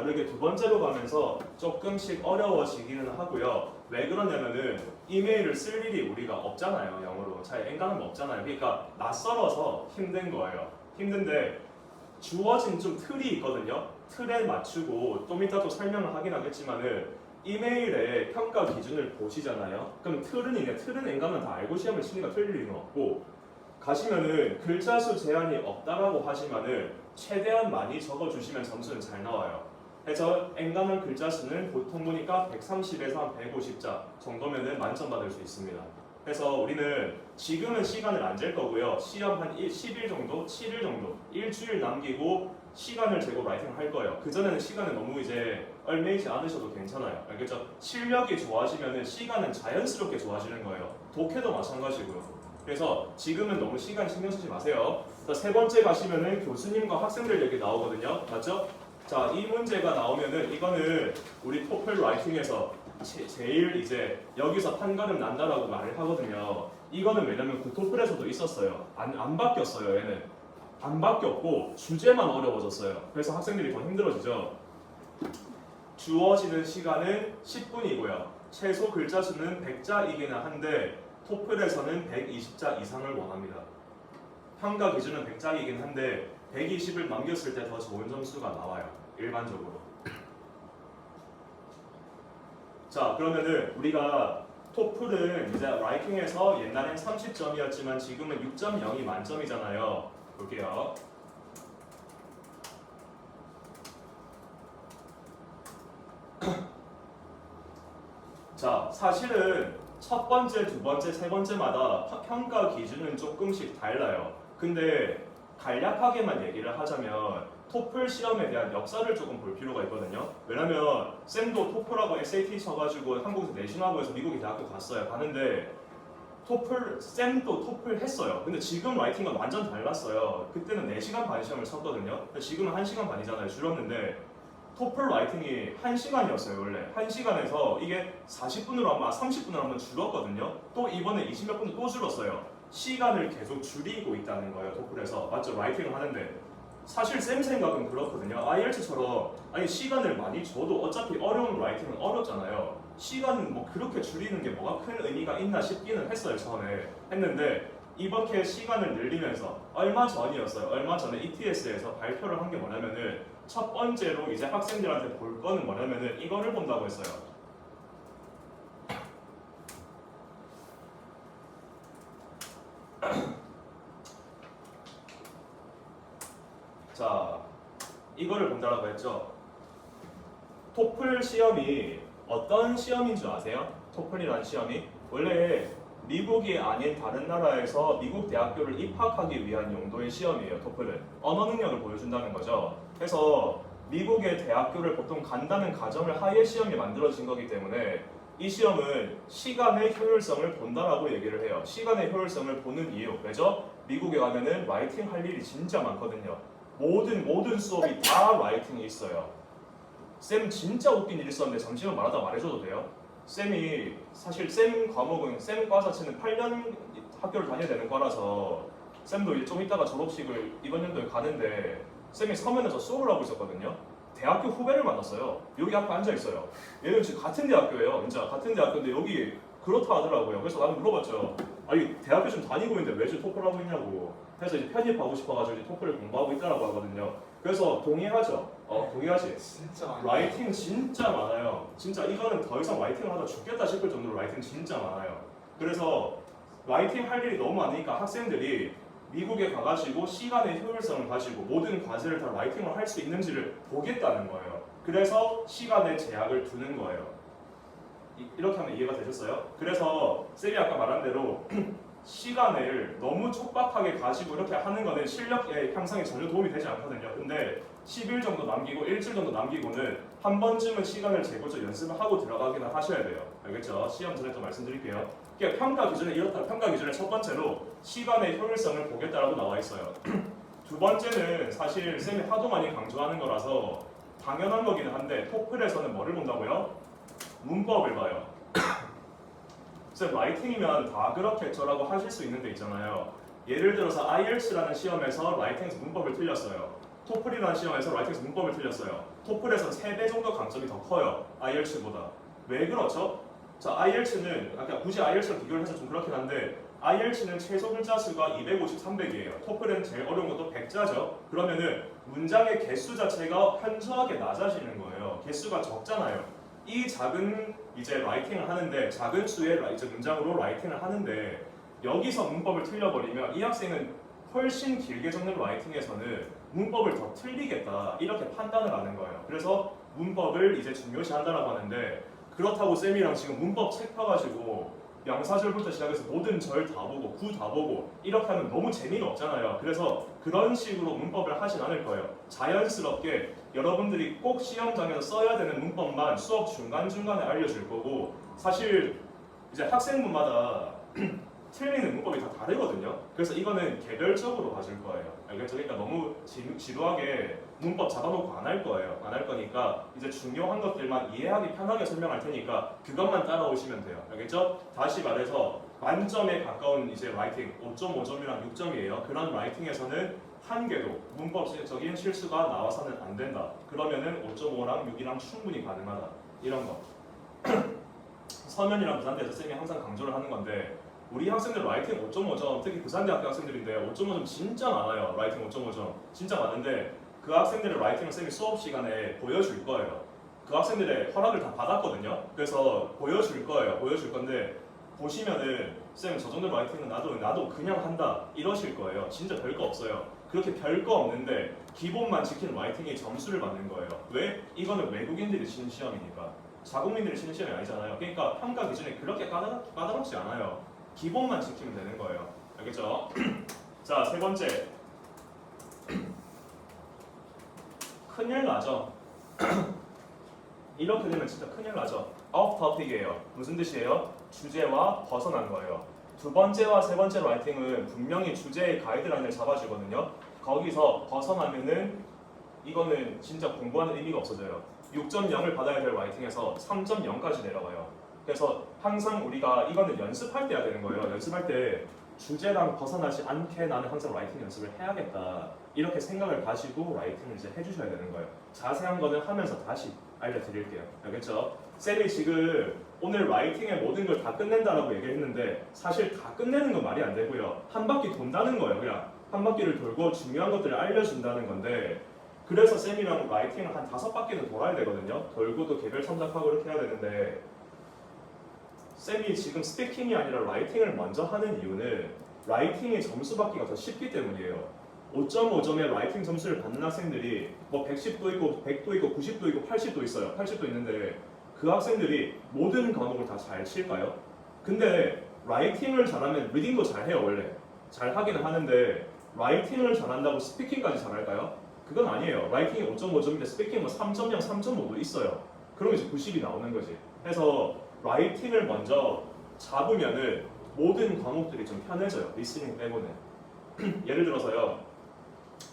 다르게 두 번째로 가면서 조금씩 어려워지기는 하고요. 왜 그러냐면은 이메일을 쓸 일이 우리가 없잖아요. 영어로 잘 엔간하면 없잖아요. 그러니까 낯설어서 힘든 거예요. 힘든데 주어진 좀 틀이 있거든요. 틀에 맞추고 좀 이따 또 설명을 하긴 하겠지만은 이메일의 평가 기준을 보시잖아요. 그럼 틀은 엔간하면 다 알고 시험을 치니까 틀릴 일은 없고, 가시면은 글자 수 제한이 없다라고 하시면은 최대한 많이 적어주시면 점수는 잘 나와요. 그래서 엔간한 글자 수는 보통 보니까 130에서 한 150자 정도면은 만점 받을 수 있습니다. 그래서 우리는 지금은 시간을 안 잴 거고요. 시험 한 10일 정도, 7일 정도, 일주일 남기고 시간을 재고 라이팅을 할 거예요. 그전에는 시간을 너무 이제 얽매이지 않으셔도 괜찮아요. 알겠죠? 실력이 좋아지면은 시간은 자연스럽게 좋아지는 거예요. 독해도 마찬가지고요. 그래서 지금은 너무 시간 신경 쓰지 마세요. 세 번째 가시면은 교수님과 학생들 얘기 나오거든요. 맞죠? 자, 이 문제가 나오면은 이거는 우리 토플 라이팅에서 제일 이제 여기서 판가름 난다라고 말을 하거든요. 이거는 왜냐면 구토플에서도 있었어요. 안 바뀌었어요. 얘는 안 바뀌었고 주제만 어려워졌어요. 그래서 학생들이 더 힘들어지죠. 주어지는 시간은 10분이고요. 최소 글자 수는 100자이기는 한데 토플에서는 120자 이상을 원합니다. 평가 기준은 100자이긴 한데 120을 넘겼을 때 더 좋은 점수가 나와요. 일반적으로. 자, 그러면은 우리가 토플은 이제 라이팅에서 옛날엔 30점이었지만 지금은 6.0이 만점이잖아요. 볼게요. 자, 사실은 첫 번째, 두 번째, 세 번째마다 평가 기준은 조금씩 달라요. 근데 간략하게만 얘기를 하자면 토플 시험에 대한 역사를 조금 볼 필요가 있거든요. 왜냐면 쌤도 토플하고 SAT 쳐가지고 한국에서 내신하고 해서 미국에 대학교 갔어요. 가는데 쌤도 토플 했어요. 근데 지금 라이팅은 완전 달랐어요. 그때는 4시간 반 시험을 쳤거든요. 지금은 1시간 반이잖아요. 줄었는데 토플 라이팅이 1시간이었어요. 원래 1시간에서 이게 40분으로 한번 30분으로 한번 줄었거든요. 또 이번에 20몇 분도 또 줄었어요. 시간을 계속 줄이고 있다는 거예요. 토플에서. 맞죠? 라이팅을 하는데 사실 쌤 생각은 그렇거든요. IELTS처럼 아니 시간을 많이 줘도 어차피 어려운 라이팅은 어렵잖아요. 시간은 뭐 그렇게 줄이는 게 뭐가 큰 의미가 있나 싶기는 했어요. 처음에 했는데 이렇게 시간을 늘리면서 얼마 전에 ETS에서 발표를 한 게 뭐냐면은 첫 번째로 이제 학생들한테 볼 거는 뭐냐면은 이거를 본다고 했어요. 자, 이거를 본다라고 했죠. 토플 시험이 어떤 시험인 줄 아세요? 토플이라는 시험이 원래 미국이 아닌 다른 나라에서 미국 대학교를 입학하기 위한 용도의 시험이에요. 토플은 언어 능력을 보여준다는 거죠. 그래서 미국의 대학교를 보통 간다는 가정을 하에 시험이 만들어진 거기 때문에 이 시험은 시간의 효율성을 본다라고 얘기를 해요. 시간의 효율성을 보는 이유 왜죠? 미국에 가면은 라이팅 할 일이 진짜 많거든요. 모든 수업이 다 라이팅이 있어요. 쌤 진짜 웃긴 일이 있었는데 잠시만 말하다 말해줘도 돼요? 쌤이 사실 쌤 과목은 쌤 과 자체는 8년 학교를 다녀야 되는 거라서 쌤도 이제 좀 이따가 졸업식을 이번 연도에 가는데 쌤이 서면에서 수업을 하고 있었거든요. 대학교 후배를 만났어요. 여기 앞에 앉아 있어요. 얘는 지금 같은 대학교예요. 진짜 같은 대학교인데 여기 그렇다 하더라고요. 그래서 나는 물어봤죠. 아니 대학교 좀 다니고 있는데 왜 지금 토플 하고 있냐고. 그래서 이제 편입하고 싶어가지고 이제 토플을 공부하고 있다라고 하거든요. 그래서 동의하죠. 동의하지. 진짜 많이 라이팅 진짜 많아요. 진짜 이거는 더 이상 라이팅을 하다 죽겠다 싶을 정도로 라이팅 진짜 많아요. 그래서 라이팅 할 일이 너무 많으니까 학생들이 미국에 가가지고 시간의 효율성을 가지고 모든 과제를 다 라이팅을 할 수 있는지를 보겠다는 거예요. 그래서 시간에 제약을 두는 거예요. 이렇게 하면 이해가 되셨어요? 그래서 쌤이 아까 말한 대로 시간을 너무 촉박하게 가지고 이렇게 하는 거는 실력의 향상에 전혀 도움이 되지 않거든요. 근데 10일 정도 남기고 일주일 정도 남기고는 한 번쯤은 시간을 재고 연습을 하고 들어가기는 하셔야 돼요. 알겠죠? 시험 전에 또 말씀드릴게요. 그러니까 평가 기준은 이렇다. 평가 기준의 첫 번째로 시간의 효율성을 보겠다라고 나와 있어요. 두 번째는 사실 쌤이 하도 많이 강조하는 거라서 당연한 거기는 한데 토플에서는 뭐를 본다고요? 문법을 봐요. 쌤 라이팅이면 다 그렇게 저라고 하실 수 있는 데 있잖아요. 예를 들어서 IELTS라는 시험에서 라이팅에서 문법을 틀렸어요. 토플이라는 시험에서 라이팅에서 문법을 틀렸어요. 토플에서 3배 정도 강점이 더 커요. IELTS보다. 왜 그렇죠? 자, IELTS는 아까 굳이 IELTS랑 비교를 해서 좀 그렇긴 한데 IELTS는 최소 글자 수가 250, 300이에요. 토플은 제일 어려운 것도 100자죠. 그러면은 문장의 개수 자체가 현저하게 낮아지는 거예요. 개수가 적잖아요. 이 작은 이제 라이팅을 하는데 작은 수의 이제 문장으로 라이팅을 하는데 여기서 문법을 틀려버리면 이 학생은 훨씬 길게 적는 라이팅에서는 문법을 더 틀리겠다 이렇게 판단을 하는 거예요. 그래서 문법을 이제 중요시한다라고 하는데 그렇다고 쌤이랑 지금 문법 책 펴가지고 명사절부터 시작해서 모든 절 다 보고 구 다 보고 이렇게 하면 너무 재미가 없잖아요. 그래서 그런 식으로 문법을 하진 않을 거예요. 자연스럽게 여러분들이 꼭 시험장에서 써야 되는 문법만 수업 중간중간에 알려줄 거고 사실 이제 학생분마다 틀리는 문법이 다 다르거든요. 그래서 이거는 개별적으로 봐줄 거예요. 알겠죠? 그러니까 너무 지루하게 문법 잡아놓고 안 할 거예요. 안 할 거니까 이제 중요한 것들만 이해하기 편하게 설명할 테니까 그것만 따라오시면 돼요. 알겠죠? 다시 말해서 만점에 가까운 이제 라이팅 5.5점이랑 6점이에요. 그런 라이팅에서는 한 개도 문법적인 실수가 나와서는 안 된다. 그러면은 5.5랑 6이랑 충분히 가능하다. 이런 거. 서면이랑 부산대에서 쌤이 항상 강조를 하는 건데 우리 학생들 라이팅 5.5점, 특히 부산대학교 학생들인데 5.5점 진짜 많아요. 라이팅 5.5점 진짜 많은데 그 학생들의 라이팅을 쌤이 수업 시간에 보여줄 거예요. 그 학생들의 허락을 다 받았거든요. 그래서 보여줄 거예요. 보여줄 건데 보시면은 쌤 저 정도 라이팅은 나도 그냥 한다 이러실 거예요. 진짜 별거 없어요. 그렇게 별거 없는데 기본만 지키는 라이팅이 점수를 받는 거예요. 왜? 이거는 외국인들이 치는 시험이니까 자국민들이 치는 시험이 아니잖아요. 그러니까 평가 기준이 그렇게 까다롭지 않아요. 기본만 지키면 되는 거예요. 알겠죠? 자, 세 번째. 큰일 나죠? 이렇게 되면 진짜 큰일 나죠? off topic이에요. 무슨 뜻이에요? 주제와 벗어난 거예요. 두 번째와 세 번째 라이팅은 분명히 주제의 가이드라인을 잡아주거든요. 거기서 벗어나면은 이거는 진짜 공부하는 의미가 없어져요. 6.0을 받아야 될 라이팅에서 3.0까지 내려가요. 그래서 항상 우리가 이거는 연습할 때 해야 되는 거예요. 연습할 때 주제랑 벗어나지 않게 나는 항상 라이팅 연습을 해야겠다 이렇게 생각을 가지고 라이팅을 이제 해주셔야 되는 거예요. 자세한 거는 하면서 다시 알려드릴게요. 알겠죠? 쌤이 지금 오늘 라이팅의 모든 걸 다 끝낸다라고 얘기를 했는데 사실 다 끝내는 건 말이 안 되고요. 한 바퀴 돈다는 거예요. 그냥 한 바퀴를 돌고 중요한 것들을 알려준다는 건데 그래서 쌤이랑 라이팅을 한 5바퀴는 돌아야 되거든요. 돌고 또 개별 첨삭하고 이렇게 해야 되는데 쌤이 지금 스피킹이 아니라 라이팅을 먼저 하는 이유는 라이팅의 점수 받기가 더 쉽기 때문이에요. 5.5점의 라이팅 점수를 받는 학생들이 뭐 110도 있고 100도 있고 90도 있고 80도 있어요. 80도 있는데 그 학생들이 모든 과목을 다 잘 칠까요? 근데 라이팅을 잘하면 리딩도 잘해요. 원래 잘 하기는 하는데 라이팅을 잘한다고 스피킹까지 잘할까요? 그건 아니에요. 라이팅이 5.5점인데 스피킹 뭐 3.0, 3.5도 있어요. 그럼 이제 90이 나오는 거지. 그래서 라이팅을 먼저 잡으면은 모든 과목들이 좀 편해져요. 리스닝 빼고는. 예를 들어서요.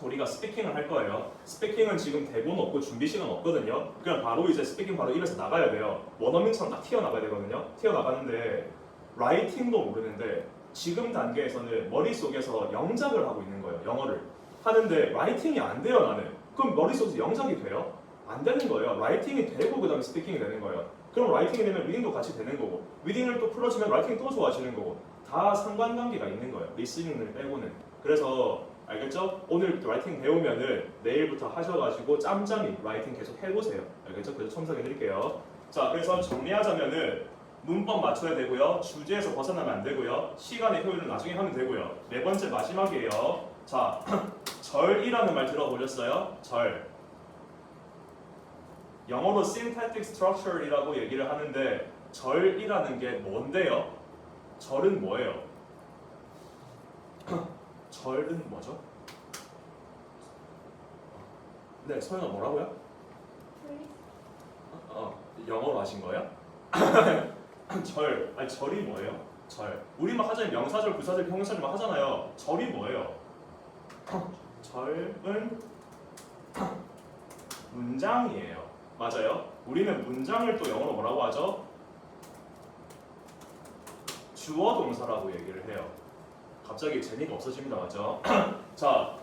우리가 스피킹을 할 거예요. 스피킹은 지금 대본 없고 준비 시간 없거든요. 그냥 바로 이제 스피킹 바로 입에서 나가야 돼요. 원어민처럼 딱 튀어나가야 되거든요. 튀어나가는데 라이팅도 모르는데 지금 단계에서는 머릿속에서 영작을 하고 있는 거예요. 영어를. 하는데 라이팅이 안 돼요 나는. 그럼 머릿속에서 영작이 돼요? 안 되는 거예요. 라이팅이 되고 그 다음에 스피킹이 되는 거예요. 그럼 라이팅이 되면 리딩도 같이 되는 거고 리딩을 또 풀어주면 라이팅이 또 좋아지는 거고 다 상관관계가 있는 거예요. 리스닝을 빼고는. 그래서 알겠죠? 오늘 라이팅 배우면은 내일부터 하셔가지고 짬짬이 라이팅 계속 해보세요. 알겠죠? 그래서 첨삭해드릴게요. 자, 그래서 정리하자면은 문법 맞춰야 되고요. 주제에서 벗어나면 안 되고요. 시간의 효율은 나중에 하면 되고요. 네 번째 마지막이에요. 자, 절이라는 말 들어보셨어요? 절. 영어로 syntactic structure이라고 얘기를 하는데 절이라는 게 뭔데요? 절은 뭐예요? 절은 뭐죠? 네, 소연아 뭐라고요? 영어로 하신 거예요? 절, 아니 절이 뭐예요? 절. 우리만 하자면 명사절, 부사절, 형용사절만 하잖아요. 절이 뭐예요? 절은 문장이에요. 맞아요? 우리는 문장을 또 영어로 뭐라고 하죠? 주어 동사라고 얘기를 해요. 갑자기 재미가 없어집니다. 맞죠? 자,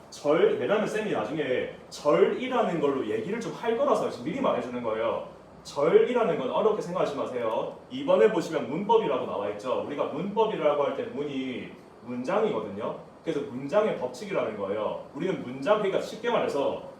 왜냐면 쌤이 나중에 절이라는 걸로 얘기를 좀 할 거라서 지금 미리 말해주는 거예요. 절이라는 건 어렵게 생각하지 마세요. 2번에 보시면 문법이라고 나와 있죠. 우리가 문법이라고 할 때 문이 문장이거든요. 그래서 문장의 법칙이라는 거예요. 우리는 문장, 그러니까 쉽게 말해서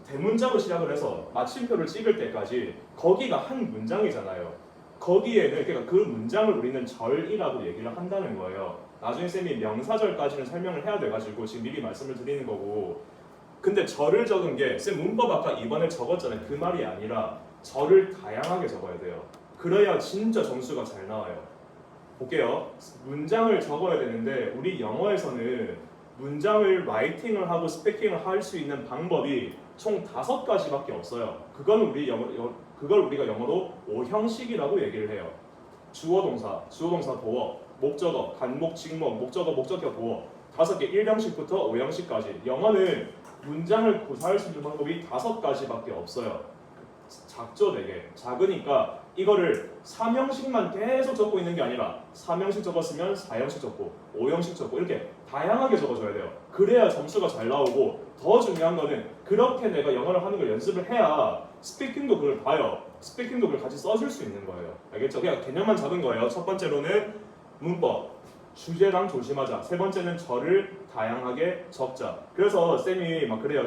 대문자로 시작을 해서 마침표를 찍을 때까지 거기가 한 문장이잖아요. 거기에는 그러니까 그 문장을 우리는 절이라고 얘기를 한다는 거예요. 나중에 쌤이 명사절까지는 설명을 해야 돼가지고 지금 미리 말씀을 드리는 거고, 근데 절을 적은 게 쌤 문법 아까 2번에 적었잖아요. 그 말이 아니라 절을 다양하게 적어야 돼요. 그래야 진짜 점수가 잘 나와요. 볼게요. 문장을 적어야 되는데 우리 영어에서는 문장을 라이팅을 하고 스피킹을 할 수 있는 방법이 총 5가지밖에 없어요. 그걸 우리가 영어로 5형식이라고 얘기를 해요. 주어 동사 보어, 목적어, 간목, 직목, 목적어, 목적격, 보어 5개 1형식부터 5형식까지. 영어는 문장을 구사할 수 있는 방법이 5가지밖에 없어요. 작죠 되게. 작으니까 이거를 3형식만 계속 적고 있는 게 아니라 3형식 적었으면 4형식 적고 5형식 적고 이렇게 다양하게 적어줘야 돼요. 그래야 점수가 잘 나오고, 더 중요한 거는 그렇게 내가 영어를 하는 걸 연습을 해야 스피킹도 그걸 봐요. 스피킹도 그걸 같이 써줄 수 있는 거예요. 알겠죠? 그냥 개념만 잡은 거예요. 첫 번째로는 문법, 주제랑 조심하자. 세 번째는 절을 다양하게 적자. 그래서 쌤이 막 그래요.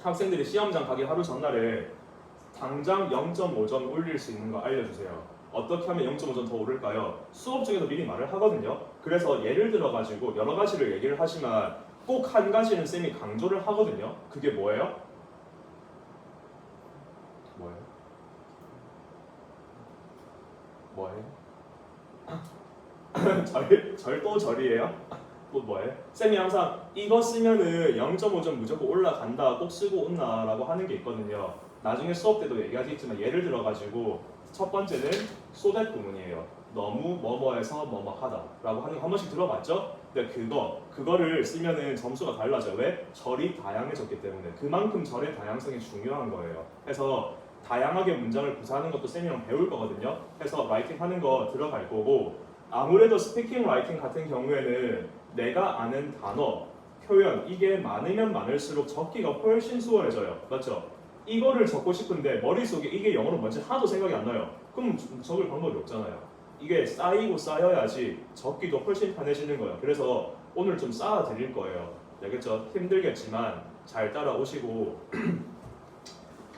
학생들이 시험장 가기 하루 전날에 당장 0.5점 올릴 수 있는 거 알려주세요. 어떻게 하면 0.5점 더 오를까요? 수업 중에도 미리 말을 하거든요. 그래서 예를 들어가지고 여러 가지를 얘기를 하지만 꼭 한 가지는 쌤이 강조를 하거든요. 그게 뭐예요? 뭐예요? 절도 절이에요? 또 뭐예요? 쌤이 항상 이거 쓰면은 0.5점 무조건 올라간다, 꼭 쓰고 온나 라고 하는 게 있거든요. 나중에 수업 때도 얘기하겠지만 예를 들어가지고 첫 번째는 so that 구문이에요. 너무 뭐뭐해서 뭐뭐하다 라고 하는 거 한 번씩 들어봤죠? 근데 그거를 쓰면은 점수가 달라져요. 왜? 절이 다양해졌기 때문에. 그만큼 절의 다양성이 중요한 거예요. 그래서 다양하게 문장을 구사하는 것도 쌤이랑 배울 거거든요. 그래서 라이팅 하는 거 들어갈 거고, 아무래도 스피킹 라이팅 같은 경우에는 내가 아는 단어, 표현 이게 많으면 많을수록 적기가 훨씬 수월해져요. 맞죠? 이거를 적고 싶은데 머릿속에 이게 영어로 뭔지 하나도 생각이 안 나요. 그럼 적을 방법이 없잖아요. 이게 쌓이고 쌓여야지 적기도 훨씬 편해지는 거예요. 그래서 오늘 좀 쌓아 드릴 거예요. 알겠죠? 힘들겠지만 잘 따라오시고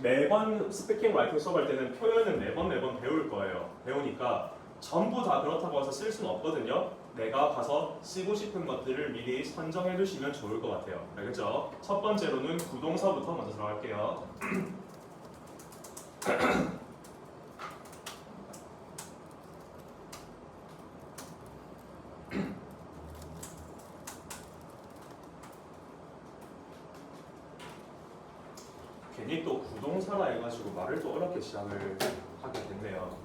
매번 스피킹 라이팅 수업할 때는 표현은 매번 배울 거예요. 배우니까 전부 다 그렇다고 해서 쓸 수는 없거든요. 내가 가서 쓰고 싶은 것들을 미리 선정해 두시면 좋을 것 같아요. 알겠죠? 첫 번째로는 구동사부터 먼저 들어갈게요. 괜히 또 구동사라 해가지고 말을 또 어렵게 시작을 하게 됐네요.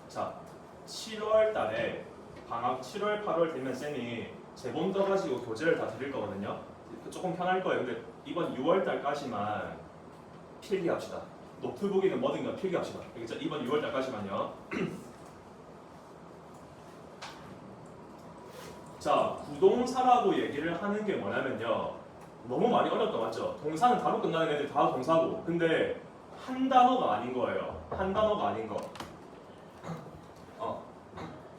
자, 7월 달에 방학 7월 8월 되면 쌤이 제본 떠가지고 교재를 다 드릴 거거든요. 조금 편할 거예요. 근데 이번 6월 달까지만 필기합시다. 노트북이든 뭐든가 필기합시다. 알겠죠? 이번 6월 달까지만요. 자, 구동사라고 얘기를 하는 게 뭐냐면요. 너무 많이 어렵다 맞죠? 동사는 다로 끝나는 애들 다 동사고, 근데 한 단어가 아닌 거예요. 한 단어가 아닌 거.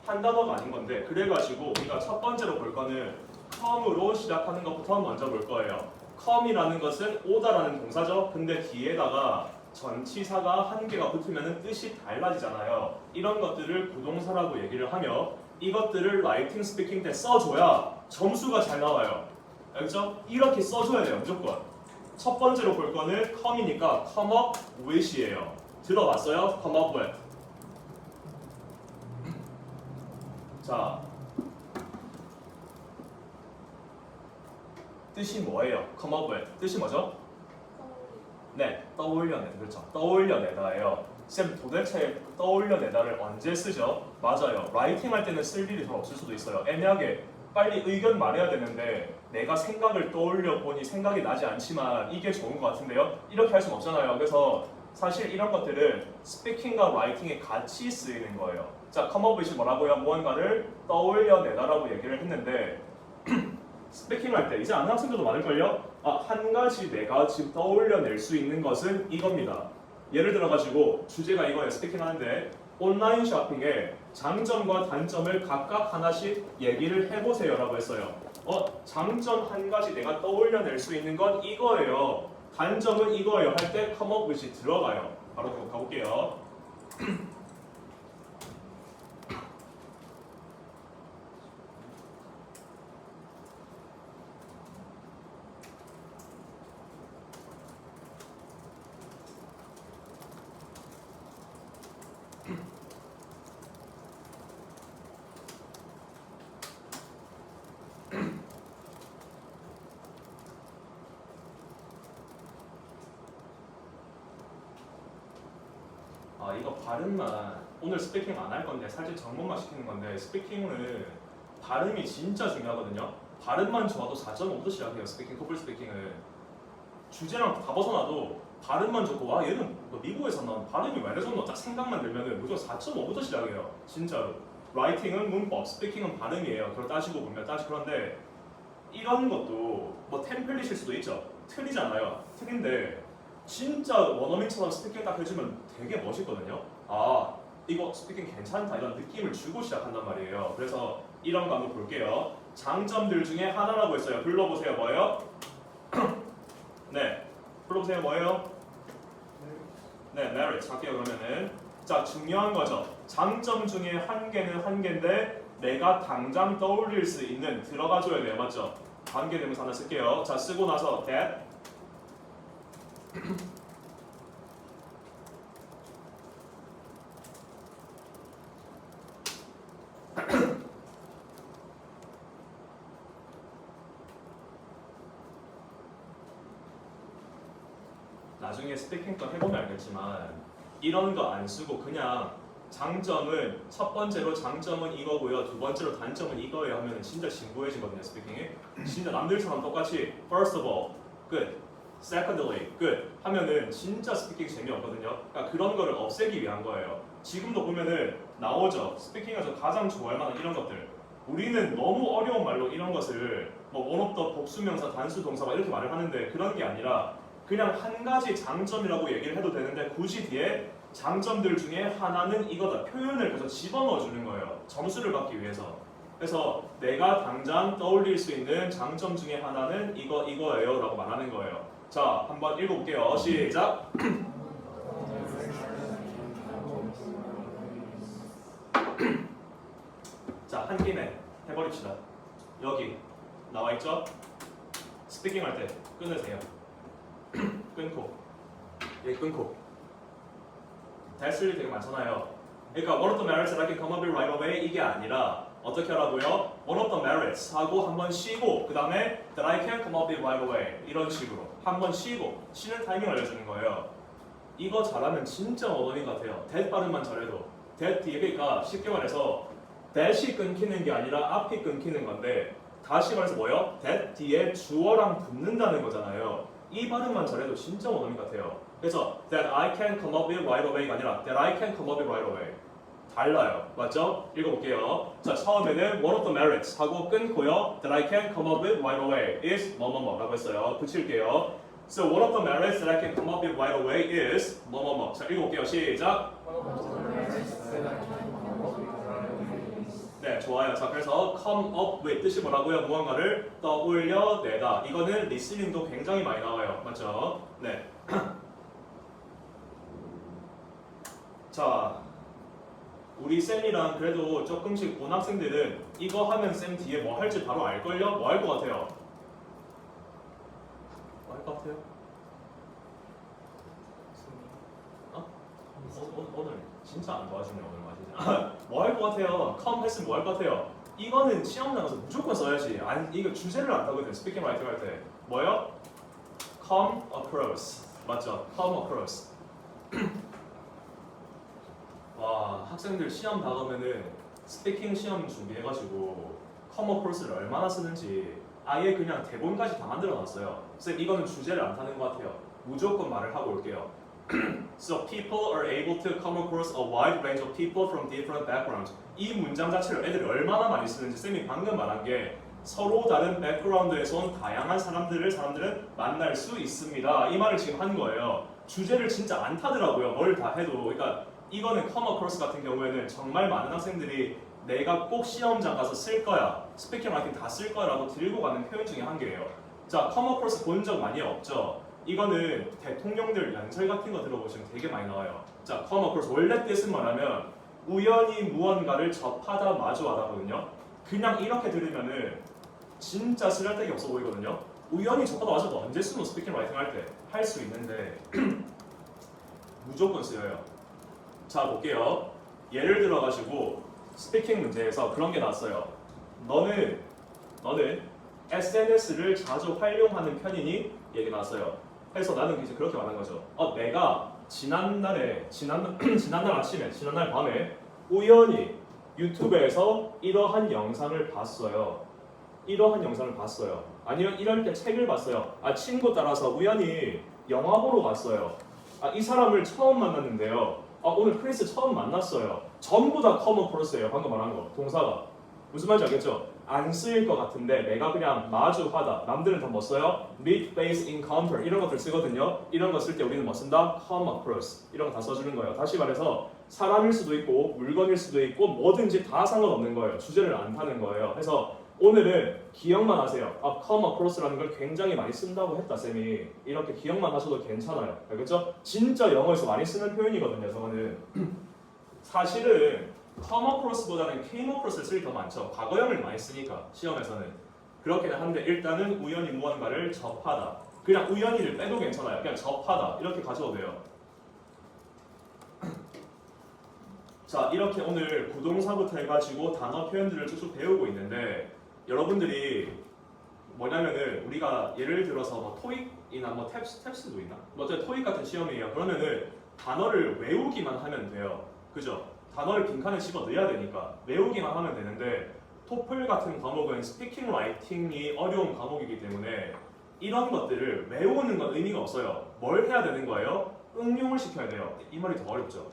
한 단어가 아닌 건데, 그래가지고 우리가 첫 번째로 볼 거는 come으로 시작하는 것부터 먼저 볼 거예요. come이라는 것은 오다라는 동사죠. 근데 뒤에다가 전치사가 한 개가 붙으면 뜻이 달라지잖아요. 이런 것들을 구동사라고 얘기를 하며, 이것들을 라이팅 스피킹 때 써줘야 점수가 잘 나와요. 알겠죠? 이렇게 써줘야 돼요. 무조건. 첫 번째로 볼 거는 come이니까 come up with이에요. 들어봤어요? come up with. 자, 뜻이 뭐예요? come up with. 뜻이 뭐죠? 네, 떠올려내다. 그렇죠. 떠올려내다예요. 쌤, 도대체 떠올려내다를 언제 쓰죠? 맞아요. 라이팅 할 때는 쓸 일이 더 없을 수도 있어요. 애매하게 빨리 의견 말해야 되는데 내가 생각을 떠올려 보니 생각이 나지 않지만 이게 좋은 것 같은데요? 이렇게 할 수는 없잖아요. 그래서 사실 이런 것들은 스피킹과 라이팅에 같이 쓰이는 거예요. 자, come up with이 뭐라고요? 무언가를 떠올려내다라고 얘기를 했는데 스피킹 할 때 이제 아는 학생들도 많을걸요? 한 가지 내가 지금 떠올려낼 수 있는 것은 이겁니다. 예를 들어가지고 주제가 이거예요. 스피킹 하는데 온라인 쇼핑의 장점과 단점을 각각 하나씩 얘기를 해보세요 라고 했어요. 장점 한 가지 내가 떠올려낼 수 있는 건 이거예요. 단점은 이거예요 할 때 come up with이 들어가요. 바로 가볼게요. 이거 발음만 오늘 스피킹 안 할 건데 살짝 정돈만 시키는 건데 스피킹은 발음이 진짜 중요하거든요. 발음만 좋아도 4.5도 시작해요. 스피킹, 토플 스피킹은 주제랑 다 벗어나도 발음만 좋고 와 얘는 뭐 미국에서 나온 발음이 왜 이래서 딱 생각만 들면은 무조건 4.5부터 시작해요. 진짜로. 라이팅은 문법, 스피킹은 발음이에요. 그걸 따지고 보면 그런데 이런 것도 뭐 템플릿일 수도 있죠. 틀리잖아요. 틀린데 진짜 원어민처럼 스피킹 딱 해주면 되게 멋있거든요. 이거 스피킹 괜찮다 이런 느낌을 주고 시작한단 말이에요. 그래서 이런 거 한번 볼게요. 장점들 중에 하나라고 했어요. 불러보세요. 뭐예요? 네, 불러보세요. 뭐예요? 네, merit 할게요. 그러면은 자, 중요한 거죠. 장점 중에 한 개인데 내가 당장 떠올릴 수 있는 들어가줘야 돼요. 맞죠? 관계 대명사 하나 쓸게요. 자, 쓰고 나서 that 나중에 스피킹 또 해보면 알겠지만 이런 거 안 쓰고 그냥 장점은 첫 번째로 장점은 이거고요. 두 번째로 단점은 이거예요 하면 진짜 진부해지거든요. 스피킹이 진짜 남들처럼 똑같이 first of all, good, secondly, good 하면은 진짜 스피킹 재미없거든요. 그러니까 그런 거를 없애기 위한 거예요. 지금도 보면은 나오죠. 스피킹에서 가장 좋아할 만한 이런 것들. 우리는 너무 어려운 말로 이런 것을 뭐 원어법, 복수명사, 단수동사 막 이렇게 말을 하는데 그런 게 아니라 그냥 한 가지 장점이라고 얘기를 해도 되는데 굳이 뒤에 장점들 중에 하나는 이거다. 표현을 계속 집어넣어 주는 거예요. 점수를 받기 위해서. 그래서 내가 당장 떠올릴 수 있는 장점 중에 하나는 이거예요 라고 말하는 거예요. 자, 한번 읽어볼게요. 시작! 자, 한 김에 해버립시다. 여기 나와있죠? 스피킹 할 때 끊으세요. 끊고 여기 끊고 됐을 일 되게 많잖아요. 그러니까 one of the merits that I can come up with right away 이게 아니라 어떻게 하라고요? one of the merits 하고 한번 쉬고 그 다음에 that I can come up with right away 이런 식으로 한번 쉬고 쉬는 타이밍 알려주는 거예요. 이거 잘하면 진짜 원어민 같아요. that 발음만 잘해도 that 뒤에 그러니까 쉽게 말해서 that이 끊기는 게 아니라 앞이 끊기는 건데 다시 말해서 뭐요? that 뒤에 주어랑 붙는다는 거잖아요. 이 발음만 잘해도 진짜 원어민 같아요. 그래서 that I can come up with right away가 아니라 that I can come up with right away 달라요. 맞죠? 읽어볼게요. 자, 처음에는 one of the merits 하고 끊고요. that I can come up with right away is 뭐뭐뭐라고 했어요. 붙일게요. So one of the merits that I can come up with right away is 뭐뭐뭐. 자, 읽어볼게요. 시작. 네, 좋아요. 자, 그래서 come up with 뜻이 뭐라고요? 무언가를 떠올려내다. 이거는 리스닝도 굉장히 많이 나와요. 맞죠? 네. 자, 우리 쌤이랑 그래도 조금씩 본 학생들은 이거 하면 쌤 뒤에 뭐 할지 바로 알걸요? 뭐 할 것 같아요? 뭐 할 것 같아요? 오늘 진짜 안 도와주네 오늘 맞으세요? 뭐 할 것 같아요? come 했으면 뭐 할 것 같아요? 이거는 시험 나가서 무조건 써야지. 아니 이거 주제를 안 타거든. 스피킹 라이팅 할 때 뭐요? come across 맞죠? come across. 와 학생들 시험 다가오면은 스피킹 시험 준비해가지고 come across를 얼마나 쓰는지 아예 그냥 대본까지 다 만들어놨어요. 쌤 이거는 주제를 안 타는 것 같아요. 무조건 말을 하고 올게요. So people are able to come across a wide range of people from different backgrounds. 이 문장 자체를 애들이 얼마나 많이 쓰는지 쌤이 방금 말한 게 서로 다른 백그라운드에서 온 다양한 사람들은 만날 수 있습니다. 이 말을 지금 한 거예요. 주제를 진짜 안 타더라고요. 뭘 다 해도. 그러니까 이거는 come across 같은 경우에는 정말 많은 학생들이 내가 꼭 시험장 가서 쓸 거야. 스피킹 라이팅 다 쓸 거야라고 들고 가는 표현 중에 한 개예요. 자, come across 본 적 많이 없죠? 이거는 대통령들 연설 같은 거 들어보시면 되게 많이 나와요. 자, come across 원래 뜻은 뭐냐면 우연히 무언가를 접하다 마주하다거든요. 그냥 이렇게 들으면은 진짜 쓰잘데기 없어 보이거든요. 우연히 접하다 마주하다 언제 쓰노 스피킹 라이팅 할 때 할 수 있는데 무조건 쓰여요. 자, 볼게요. 예를 들어가지고 스피킹 문제에서 그런 게 나왔어요. 너는 SNS를 자주 활용하는 편이니? 얘기 나왔어요. 그래서 나는 이제 그렇게 말한 거죠. 내가 지난날 밤에 우연히 유튜브에서 이러한 영상을 봤어요. 아니면 이럴 때 책을 봤어요. 친구 따라서 우연히 영화 보러 갔어요. 이 사람을 처음 만났는데요. 오늘 크리스 처음 만났어요. 전부 다 common cross예요. 방금 말한 거. 동사가. 무슨 말인지 알겠죠? 안 쓰일 것 같은데 내가 그냥 마주하다. 남들은 다 뭐 써요? meet, face, encounter 이런 것들 쓰거든요. 이런 거 쓸 때 우리는 뭐 쓴다? come across 이런 거 다 써주는 거예요. 다시 말해서 사람일 수도 있고 물건일 수도 있고 뭐든지 다 상관없는 거예요. 주제를 안 타는 거예요. 그래서 오늘은 기억만 하세요. come across라는 걸 굉장히 많이 쓴다고 했다 쌤이. 이렇게 기억만 하셔도 괜찮아요. 알겠죠? 진짜 영어에서 많이 쓰는 표현이거든요. 저거는 사실은 come across보다는 came across를 쓸 더 많죠. 과거형을 많이 쓰니까 시험에서는. 그렇게는 한데 일단은 우연히 무언가를 접하다. 그냥 우연히를 빼도 괜찮아요. 그냥 접하다 이렇게 가져도 돼요. 자, 이렇게 오늘 구동사부터 해가지고 단어 표현들을 쭉쭉 배우고 있는데 여러분들이 뭐냐면은 우리가 예를 들어서 뭐 토익이나 뭐 탭스도 있나? 뭐 어쨌든 토익 같은 시험이에요. 그러면은 단어를 외우기만 하면 돼요. 그죠? 단어를 빈칸에 집어 넣어야 되니까 외우기만 하면 되는데 토플 같은 과목은 스피킹 라이팅이 어려운 과목이기 때문에 이런 것들을 외우는 건 의미가 없어요. 뭘 해야 되는 거예요? 응용을 시켜야 돼요. 이 말이 더 어렵죠.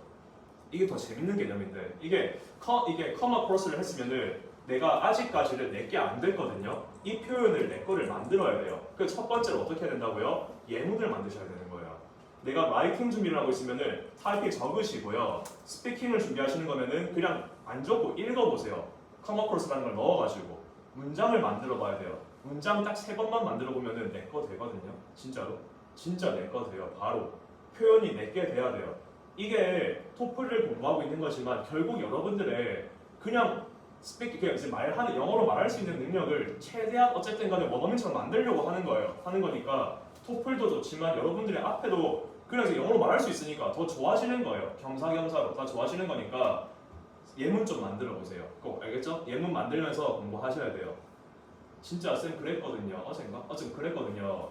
이게 더 재밌는 개념인데 이게 come across를 했으면은 내가 아직까지는 내게 안 됐거든요. 이 표현을 내 거를 만들어야 돼요. 그 첫 번째로 어떻게 해야 된다고요? 예문을 만드셔야 되는 거예요. 내가 라이팅 준비를 하고 있으면은 타이핑 적으시고요. 스피킹을 준비하시는 거면은 그냥 안 적고 읽어보세요. come across라는 걸 넣어가지고 문장을 만들어봐야 돼요. 문장 딱 3번만 만들어 보면은 내 거 되거든요. 진짜로. 진짜 내 거 돼요. 바로 표현이 내게 돼야 돼요. 이게 토플을 공부하고 있는 거지만 결국 여러분들의 그냥 그냥 이제 말하는 영어로 말할 수 있는 능력을 최대한 어쨌든 간에 원어민처럼 만들려고 하는 거예요. 하는 거니까 토플도 좋지만 여러분들의 앞에도 그냥 이제 영어로 말할 수 있으니까 더 좋아지는 거예요. 겸사겸사로 더 좋아지는 거니까 예문 좀 만들어 보세요. 꼭 알겠죠? 예문 만들면서 공부하셔야 돼요. 진짜 쌤 그랬거든요. 어젠가 그랬거든요.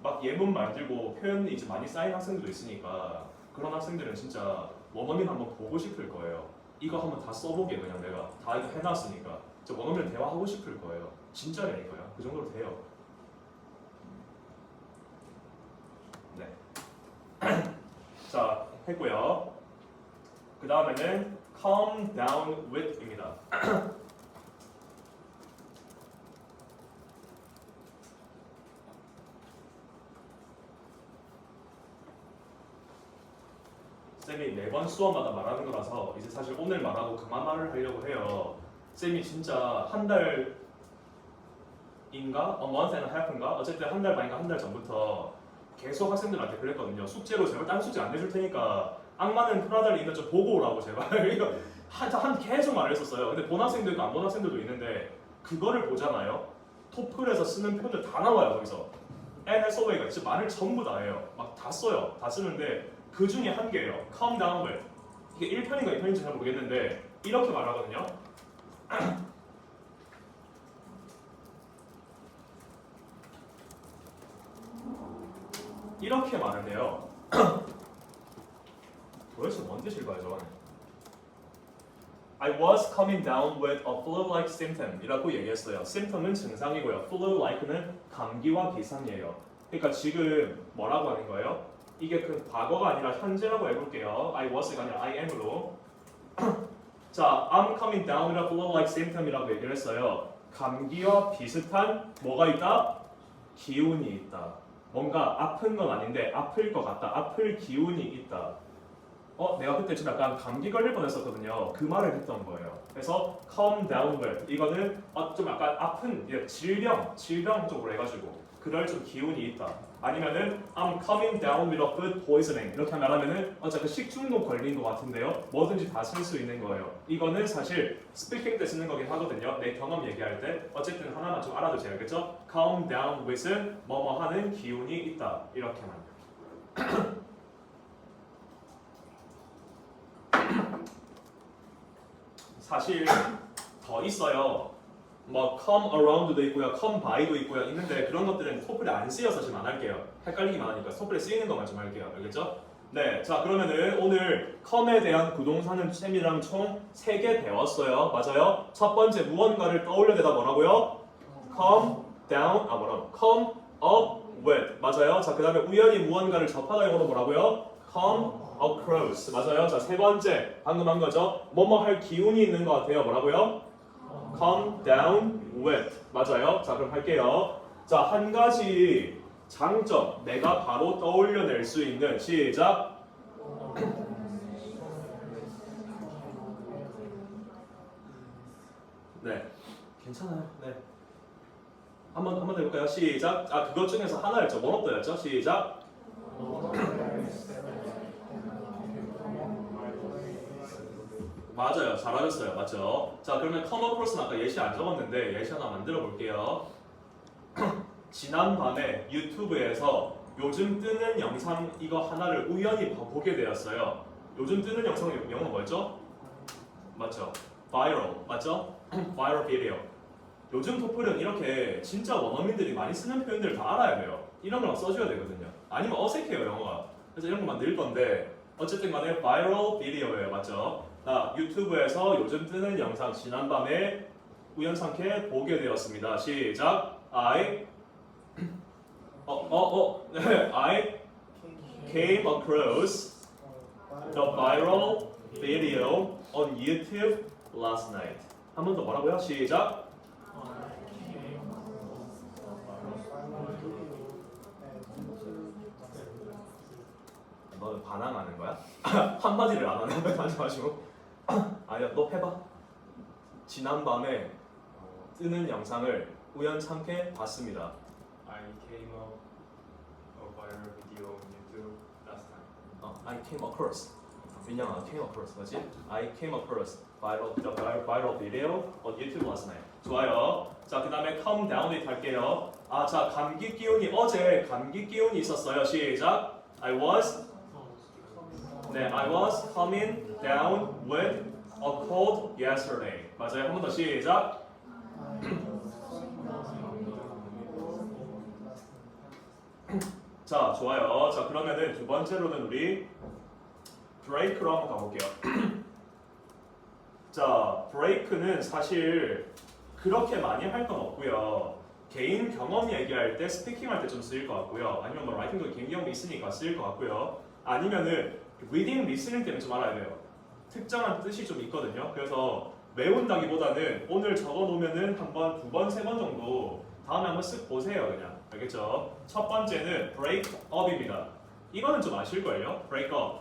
막 예문 만들고 표현이 이제 많이 쌓인 학생들도 있으니까 그런 학생들은 진짜 원어민 한번 보고 싶을 거예요. 이거 한번 다 써보게 그냥 내가 다 해놨으니까 저 원어민 대화하고 싶을 거예요. 진짜라니까요. 그 정도로 돼요. 네. 자, 했고요. 그 다음에는 calm down with입니다. 쌤이 매번 수업마다 말하는 거라서 이제 사실 오늘 말하고 그만 말을 하려고 해요. 쌤이 진짜 한 달인가? month and a half인가? 어쨌든 한 달 반인가 한 달 전부터 계속 학생들한테 그랬거든요. 숙제로 제발 딴 숙제 안 내줄 테니까 악마는 프라다를 이거 좀 보고 오라고 제발. 이거 한 계속 말했었어요. 근데 본 학생도 있고 안 본 학생들도 있는데 그거를 보잖아요. 토플에서 쓰는 표현들 다 나와요 거기서. NSOA가 진짜 말을 전부 다 해요. 막 다 써요. 다 쓰는데 그 중에 한 개예요. calm down with. 이게 1편인가 2편인지 잘 모르겠는데 이렇게 말하거든요. 이렇게 말을 해요. 도대체 뭔 뜻일까요 저거는? I was coming down with a flu-like symptom 이라고 얘기했어요. symptom은 증상이고요. flu-like는 감기와 비상이에요. 그러니까 지금 뭐라고 하는 거예요? 이게 그 과거가 아니라 현재라고 해볼게요. I was가 아니라 I am으로. 자, I'm coming down이라고 flu-like symptom이라고 얘기를 했어요. 감기와 비슷한 뭐가 있다? 기운이 있다. 뭔가 아픈 건 아닌데 아플 것 같다. 아플 기운이 있다. 내가 그때 좀 약간 감기 걸릴 뻔했었거든요. 그 말을 했던 거예요. 그래서 come down with 이거는 좀 약간 아픈 질병 쪽으로 해가지고 그럴 좀 기운이 있다. 아니면은 I'm coming down with a food poisoning 이렇게 말하면은 어차피 식중독 걸린 것 같은데요. 뭐든지 다 쓸 수 있는 거예요. 이거는 사실 스피킹 때 쓰는 거긴 하거든요. 내 경험 얘기할 때 어쨌든 하나만 좀 알아두세요. 알겠죠? Come down with은 뭐뭐 하는 기운이 있다. 이렇게만. 사실 더 있어요. 뭐 come around도 있고요, come by도 있고요. 있는데 그런 것들은 토플에 안 쓰여서 지금 안 할게요. 헷갈리기만 하니까 토플에 쓰이는 것만 좀 할게요. 알겠죠? 네, 자 그러면은 오늘 come에 대한 부동사는 쌤이랑 총 3개 배웠어요. 맞아요? 첫 번째 무언가를 떠올려내다 뭐라고요? come down, come up with. 맞아요? 자 그 다음에 우연히 무언가를 접하다 영어로 뭐라고요? come across. 맞아요? 자 세 번째 방금 한 거죠? 뭐뭐 할 기운이 있는 것 같아요. 뭐라고요? come down with. 맞아요? 자 그럼 할게요. 자 한 가지 장점 내가 바로 떠올려낼 수 있는 시작. 네 괜찮아요. 네 한번 더 해볼까요? 시작. 그것 중에서 하나였죠. 원업도였죠. 시작. 맞아요. 잘하셨어요. 맞죠? 자 그러면 come across는 아까 예시 안 적었는데 예시 하나 만들어 볼게요. 지난밤에 유튜브에서 요즘 뜨는 영상 이거 하나를 우연히 보게 되었어요. 요즘 뜨는 영상 영어 뭐였죠? 맞죠? viral 맞죠? viral video. 요즘 토플은 이렇게 진짜 원어민들이 많이 쓰는 표현들을 다 알아야 돼요. 이런 걸 써줘야 되거든요. 아니면 어색해요 영어가. 그래서 이런 것만 늘 건데 어쨌든 간에 viral video예요. 맞죠? 유튜브에서 요즘 뜨는 영상 지난밤에 우연찮게 보게 되었습니다. 시작. I came across the viral video on YouTube last night. 한 번 더 뭐라고요? 시작. 너는 반항하는 거야? 한마디를 안 하는 거야? 마지막으로. 아니야, 너 해봐. 지난밤에 뜨는 영상을 우연찮게 봤습니다. I came up a viral video on YouTube last time. I came across. 민영아, came across 뭐지? I came across viral video on YouTube last night. 좋아요. 자, 그 다음에 come down it 할게요. 자, 감기 기운이 어제 감기 기운이 있었어요. 시작. I was coming down with a cold yesterday. 맞아요. 한 번 더 시작. 자, 좋아요. 자, 그러면은 두 번째로는 우리 break로 한번 가볼게요. 자, break는 사실 그렇게 많이 할 건 없고요. 개인 경험 얘기할 때, 스피킹 할 때 좀 쓰일 것 같고요. 아니면 뭐 라이팅도 개인 경험이 있으니까 쓰일 것 같고요. 아니면은 리딩, 리스닝 때문에 좀 알아야 돼요. 특정한 뜻이 좀 있거든요. 그래서 외운다기보다는 오늘 적어놓으면은 한 번, 두 번, 세 번 정도 다음에 한번 쓱 보세요. 그냥 알겠죠? 첫 번째는 break up입니다. 이거는 좀 아실걸요? break up.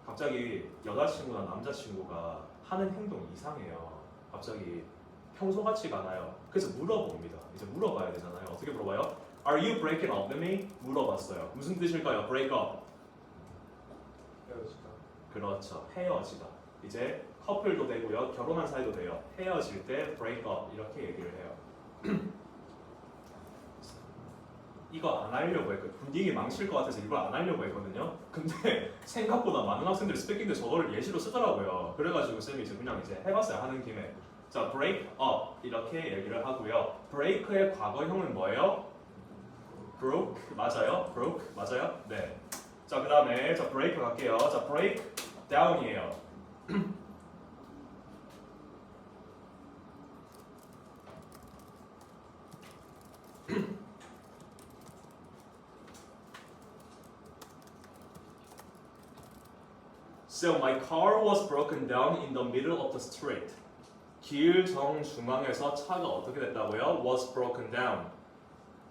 갑자기 여자친구나 남자친구가 하는 행동이 이상해요. 갑자기 평소 같지가 않아요. 그래서 물어봅니다. 이제 물어봐야 되잖아요. 어떻게 물어봐요? Are you breaking up with me? 물어봤어요. 무슨 뜻일까요? break up. 헤어지다. 그렇죠. 헤어지다. 이제 커플도 되고요. 결혼한 사이도 돼요. 헤어질 때 break up 이렇게 얘기를 해요. 이거 안 하려고 했거든요. 분위기 망칠 것 같아서 일부러 안 하려고 했거든요. 근데 생각보다 많은 학생들이 스피킹 때 저거를 예시로 쓰더라고요. 그래가지고 쌤이 이제 그냥 이제 해봤어요. 하는 김에. 자, break up 이렇게 얘기를 하고요. break의 과거형은 뭐예요? broke 맞아요? broke 맞아요? 네. 자, 그 다음에 자 break 갈게요. 자, break down이에요. So my car was broken down in the middle of the street. 길 정중앙에서 차가 어떻게 됐다고요? Was broken down.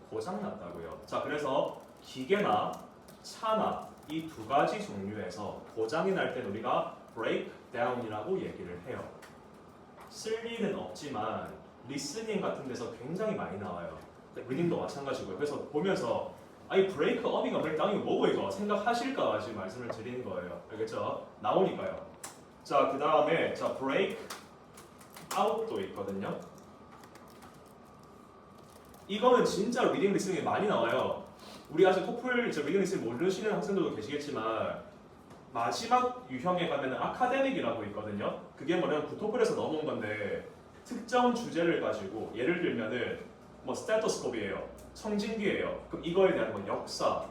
고장났다고요. 자, 그래서 기계나 차나 이 두 가지 종류에서 고장이 날 땐 우리가 break down이라고 얘기를 해요. 쓸 일은 없지만 리스닝 같은 데서 굉장히 많이 나와요. 리딩도 마찬가지고요. 그래서 보면서 이 브레이크 업인가 브레이크 다운이 뭐고 이거 생각하실까 지금 말씀을 드리는 거예요. 알겠죠? 나오니까요. 자, 그 다음에 자 브레이크 아웃도 있거든요. 이거는 진짜 리딩 리스닝에 많이 나와요. 우리 아직 토플 리딩 리스닝 모르시는 학생들도 계시겠지만 마지막 유형에 가면 아카데믹이라고 있거든요. 그게 뭐냐면 구토플에서 넘어온 건데 특정 주제를 가지고 예를 들면은 뭐 스테토스코프예요, 청진기예요. 그럼 이거에 대한 뭐 역사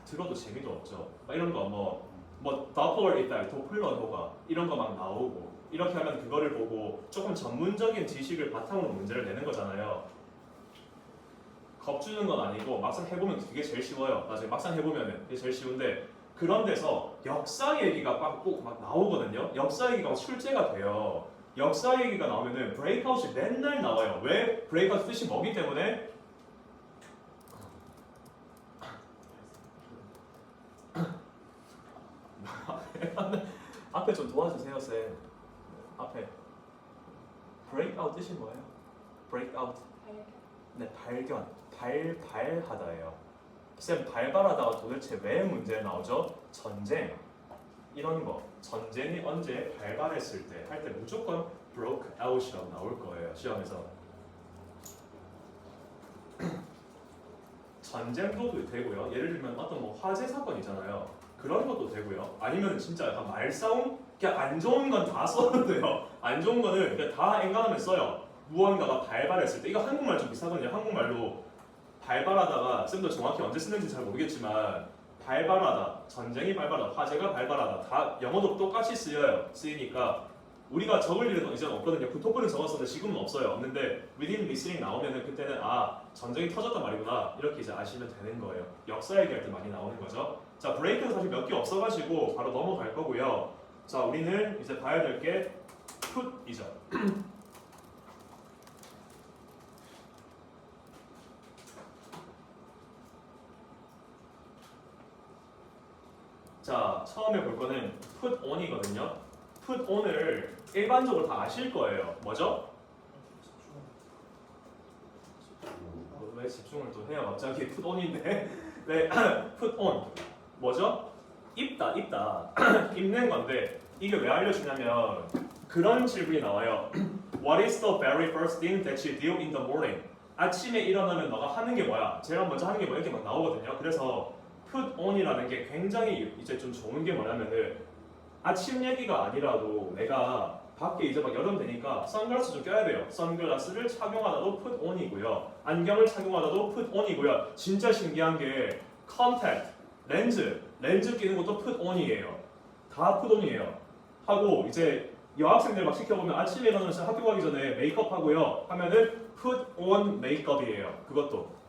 들어도 재미도 없죠. 막 이런 거 뭐 더플러 이탈, 도플러 효과 이런 거 막 나오고 이렇게 하면 그거를 보고 조금 전문적인 지식을 바탕으로 문제를 내는 거잖아요. 겁주는 건 아니고 막상 해보면 그게 제일 쉬워요. 나중에 막상 해보면은 그게 제일 쉬운데 그런 데서 역사 얘기가 꼭 막 나오거든요. 역사 얘기가 출제가 돼요. 역사 얘기가 나오면은 브레이크아웃이 맨날 나와요. 왜? 브레이크아웃 뜻이 뭐기 때문에? 앞에 좀 도와주세요, 쌤. 앞에 브레이크아웃 뜻이 뭐예요? 브레이크아웃. 네, 발견. 발하다예요. 쌤, 발발하다가 도대체 왜 문제 나오죠? 전쟁. 이런 거. 전쟁이 언제 발발했을 때 할 때 무조건 broke out이라고 나올 거예요. 시험에서. 전쟁도 되고요. 예를 들면 어떤 뭐 화재 사건이잖아요. 그런 것도 되고요. 아니면 진짜 약간 말싸움? 그냥 안 좋은 건 다 써도 돼요. 안 좋은 거는 그냥 다 엔간하면 써요. 무언가가 발발했을 때. 이거 한국말 좀 비슷하거든요. 한국말로 발발하다가 쌤도 정확히 언제 쓰는지 잘 모르겠지만 발발하다, 전쟁이 발발하다, 화재가 발발하다 다 영어도 똑같이 쓰이니까 우리가 적을 일은 이제 없거든요. 구토플은 적었었는데 지금은 없어요. 없는데 within listening 나오면은 그때는 전쟁이 터졌단 말이구나 이렇게 이제 아시면 되는 거예요. 역사 얘기할 때 많이 나오는 거죠. 자, 브레이크는 사실 몇 개 없어가지고 바로 넘어갈 거고요. 자, 우리는 이제 봐야 될 게 put이죠. 자, 처음에 볼 거는 put on이거든요. put on을 일반적으로 다 아실 거예요. 뭐죠? 왜 집중을 또 해요? 갑자기 put on인데. 네, put on. 뭐죠? 입다. 입는 건데 이게 왜 알려주냐면 그런 질문이 나와요. What is the very first thing that you do in the morning? 아침에 일어나면 너가 하는 게 뭐야? 제일 먼저 하는 게 뭐야? 이렇게 막 나오거든요. 그래서 put on이라는 게 굉장히 이제 좀 좋은 게 뭐냐면은 아침 얘기가 아니라도 내가 밖에 이제 막 여름 되니까 선글라스 좀 껴야 돼요. 선글라스를 착용하다도 put on이고요. 안경을 착용하다도 put on이고요. 진짜 신기한 게 contact, 렌즈 끼는 것도 put on이에요. 다 put on이에요. 하고 이제 여학생들 막 시켜보면 아침에 일어나서 학교 가기 전에 메이크업 하고요. 하면은 put on 메이크업이에요. 그것도.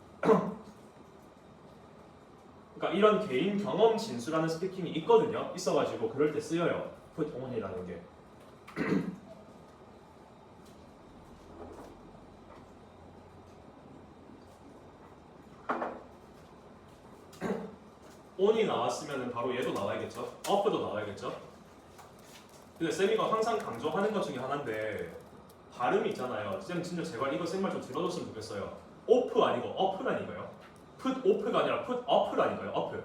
그러니까 이런 개인 경험 진술하는 스피킹이 있거든요. 있어가지고 그럴 때 쓰여요. put on이라는 게. on이 나왔으면 바로 얘도 나와야겠죠. up도 나와야겠죠. 근데 쌤이가 항상 강조하는 것 중에 하나인데 발음이 있잖아요. 쌤 진짜 제발 이거 쌤 말 좀 들어줬으면 좋겠어요. off 아니고 up라니까요. put off가 아니라 put up라니까요. up.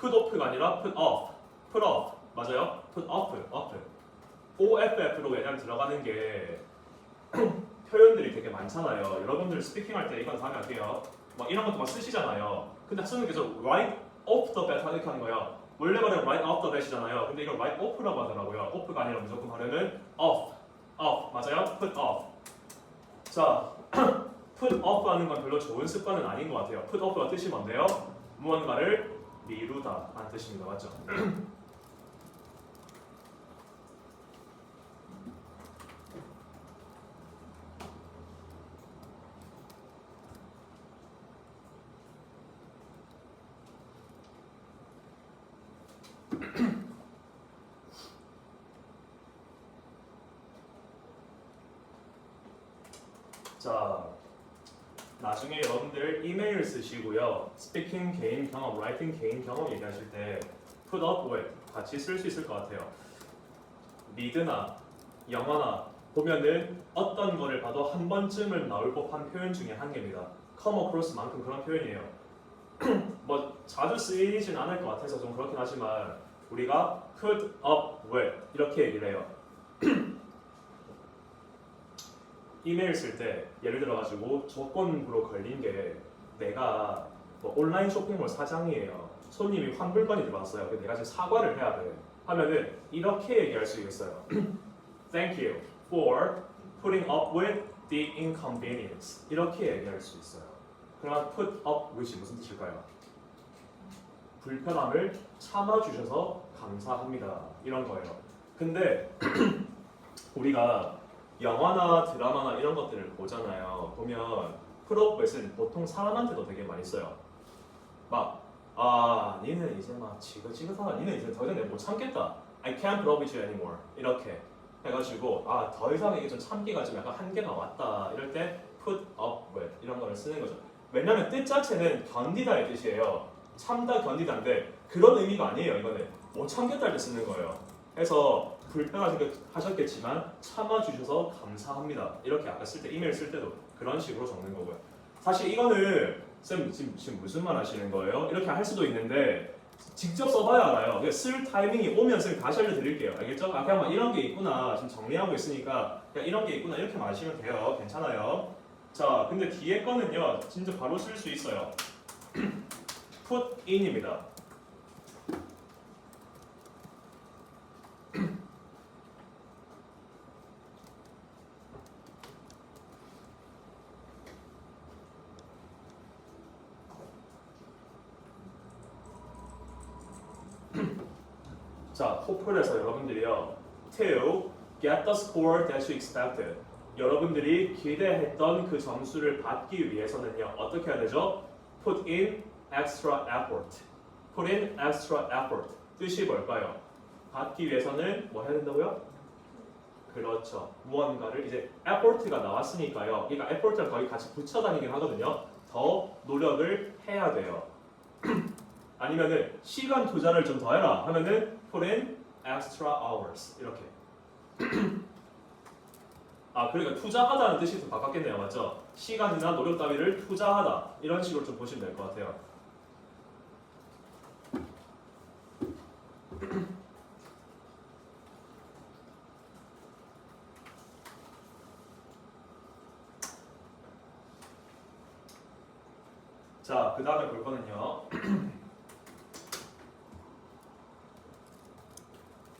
put off가 아니라 put off. put off 맞아요? put off. OFF로 왜냐면 들어가는 게 표현들이 되게 많잖아요. 여러분들 스피킹 할 때 이건 다음에 할게요. 막 이런 것도 막 쓰시잖아요. 근데 학생은 계속 right off the bat 이렇게 하는 거예요. 원래 말하면 right off the bat이잖아요. 근데 이걸 right off라고 하더라고요. off가 아니라 무조건 발음은 off 맞아요? put off. 자, put off 하는 건 별로 좋은 습관은 아닌 것 같아요. put off가 뜻이 뭔데요? 무언가를 미루다 라는 뜻입니다. 맞죠? 자, 나중에 여러분들 이메일 쓰시고요. 스피킹 개인 경험, 라이팅 개인 경험 얘기하실 때 put up with 같이 쓸 수 있을 것 같아요. 리드나 영어나 보면은 어떤 거를 봐도 한 번쯤은 나올 법한 표현 중에 한 개입니다. come across만큼 그런 표현이에요. 뭐 자주 쓰이진 않을 것 같아서 좀 그렇긴 하지만 우리가 put up with 이렇게 얘기를 해요. 이메일 쓸 때 예를 들어가지고 조건부로 걸린 게 내가 뭐 온라인 쇼핑몰 사장이에요. 손님이 환불건이 들어왔어요. 근데 내가 지금 사과를 해야 돼. 하면은 이렇게 얘기할 수 있어요. Thank you for putting up with the inconvenience. 이렇게 얘기할 수 있어요. 그러면 put up with이 무슨 뜻일까요? 불편함을 참아주셔서 감사합니다. 이런 거예요. 근데 우리가 영화나 드라마나 이런 것들을 보잖아요. 보면 put up with은 보통 사람한테도 되게 많이 써요. 막 니는 이제 막 지긋지긋하다. 니는 이제 더 이상 내가 못 참겠다. I can't put up with you anymore. 이렇게 해가지고 더 이상 이게 좀 참기가 좀 약간 한계가 왔다. 이럴 때 put up with 이런 거를 쓰는 거죠. 왜냐면 뜻 자체는 견디다의 뜻이에요. 참다 견디다인데 그런 의미가 아니에요. 이거는 못 참겠다 할 때 쓰는 거예요. 그래서 불편하셨겠지만 참아주셔서 감사합니다. 이렇게 아까 쓸 때 이메일 쓸 때도 그런 식으로 적는 거고요. 사실 이거는 쌤 지금 무슨 말 하시는 거예요? 이렇게 할 수도 있는데 직접 써봐야 알아요. 그러니까 쓸 타이밍이 오면 쌤 다시 알려드릴게요. 알겠죠? 그냥 이런 게 있구나. 지금 정리하고 있으니까 그냥 이런 게 있구나 이렇게 마시면 돼요. 괜찮아요. 자, 근데 뒤에 거는요. 진짜 바로 쓸 수 있어요. put in입니다. 자, 호플에서 여러분들이요. to get the score that you expected. 여러분들이 기대했던 그 점수를 받기 위해서는요. 어떻게 해야 되죠? put in extra effort. put in extra effort. 뜻이 뭘까요? 받기 위해서는 뭐 해야 된다고요? 그렇죠. 무언가를 이제 effort가 나왔으니까요. 그러니까 effort를 거의 같이 붙여 다니긴 하거든요. 더 노력을 해야 돼요. 아니면은 시간 투자를 좀 더 해라 하면은 put in extra hours 이렇게. 그러니까 투자하다는 뜻이 좀 바꿨겠네요, 맞죠? 시간이나 노력 따위를 투자하다 이런 식으로 좀 보시면 될 것 같아요. 자, 그 다음에 볼 거는요.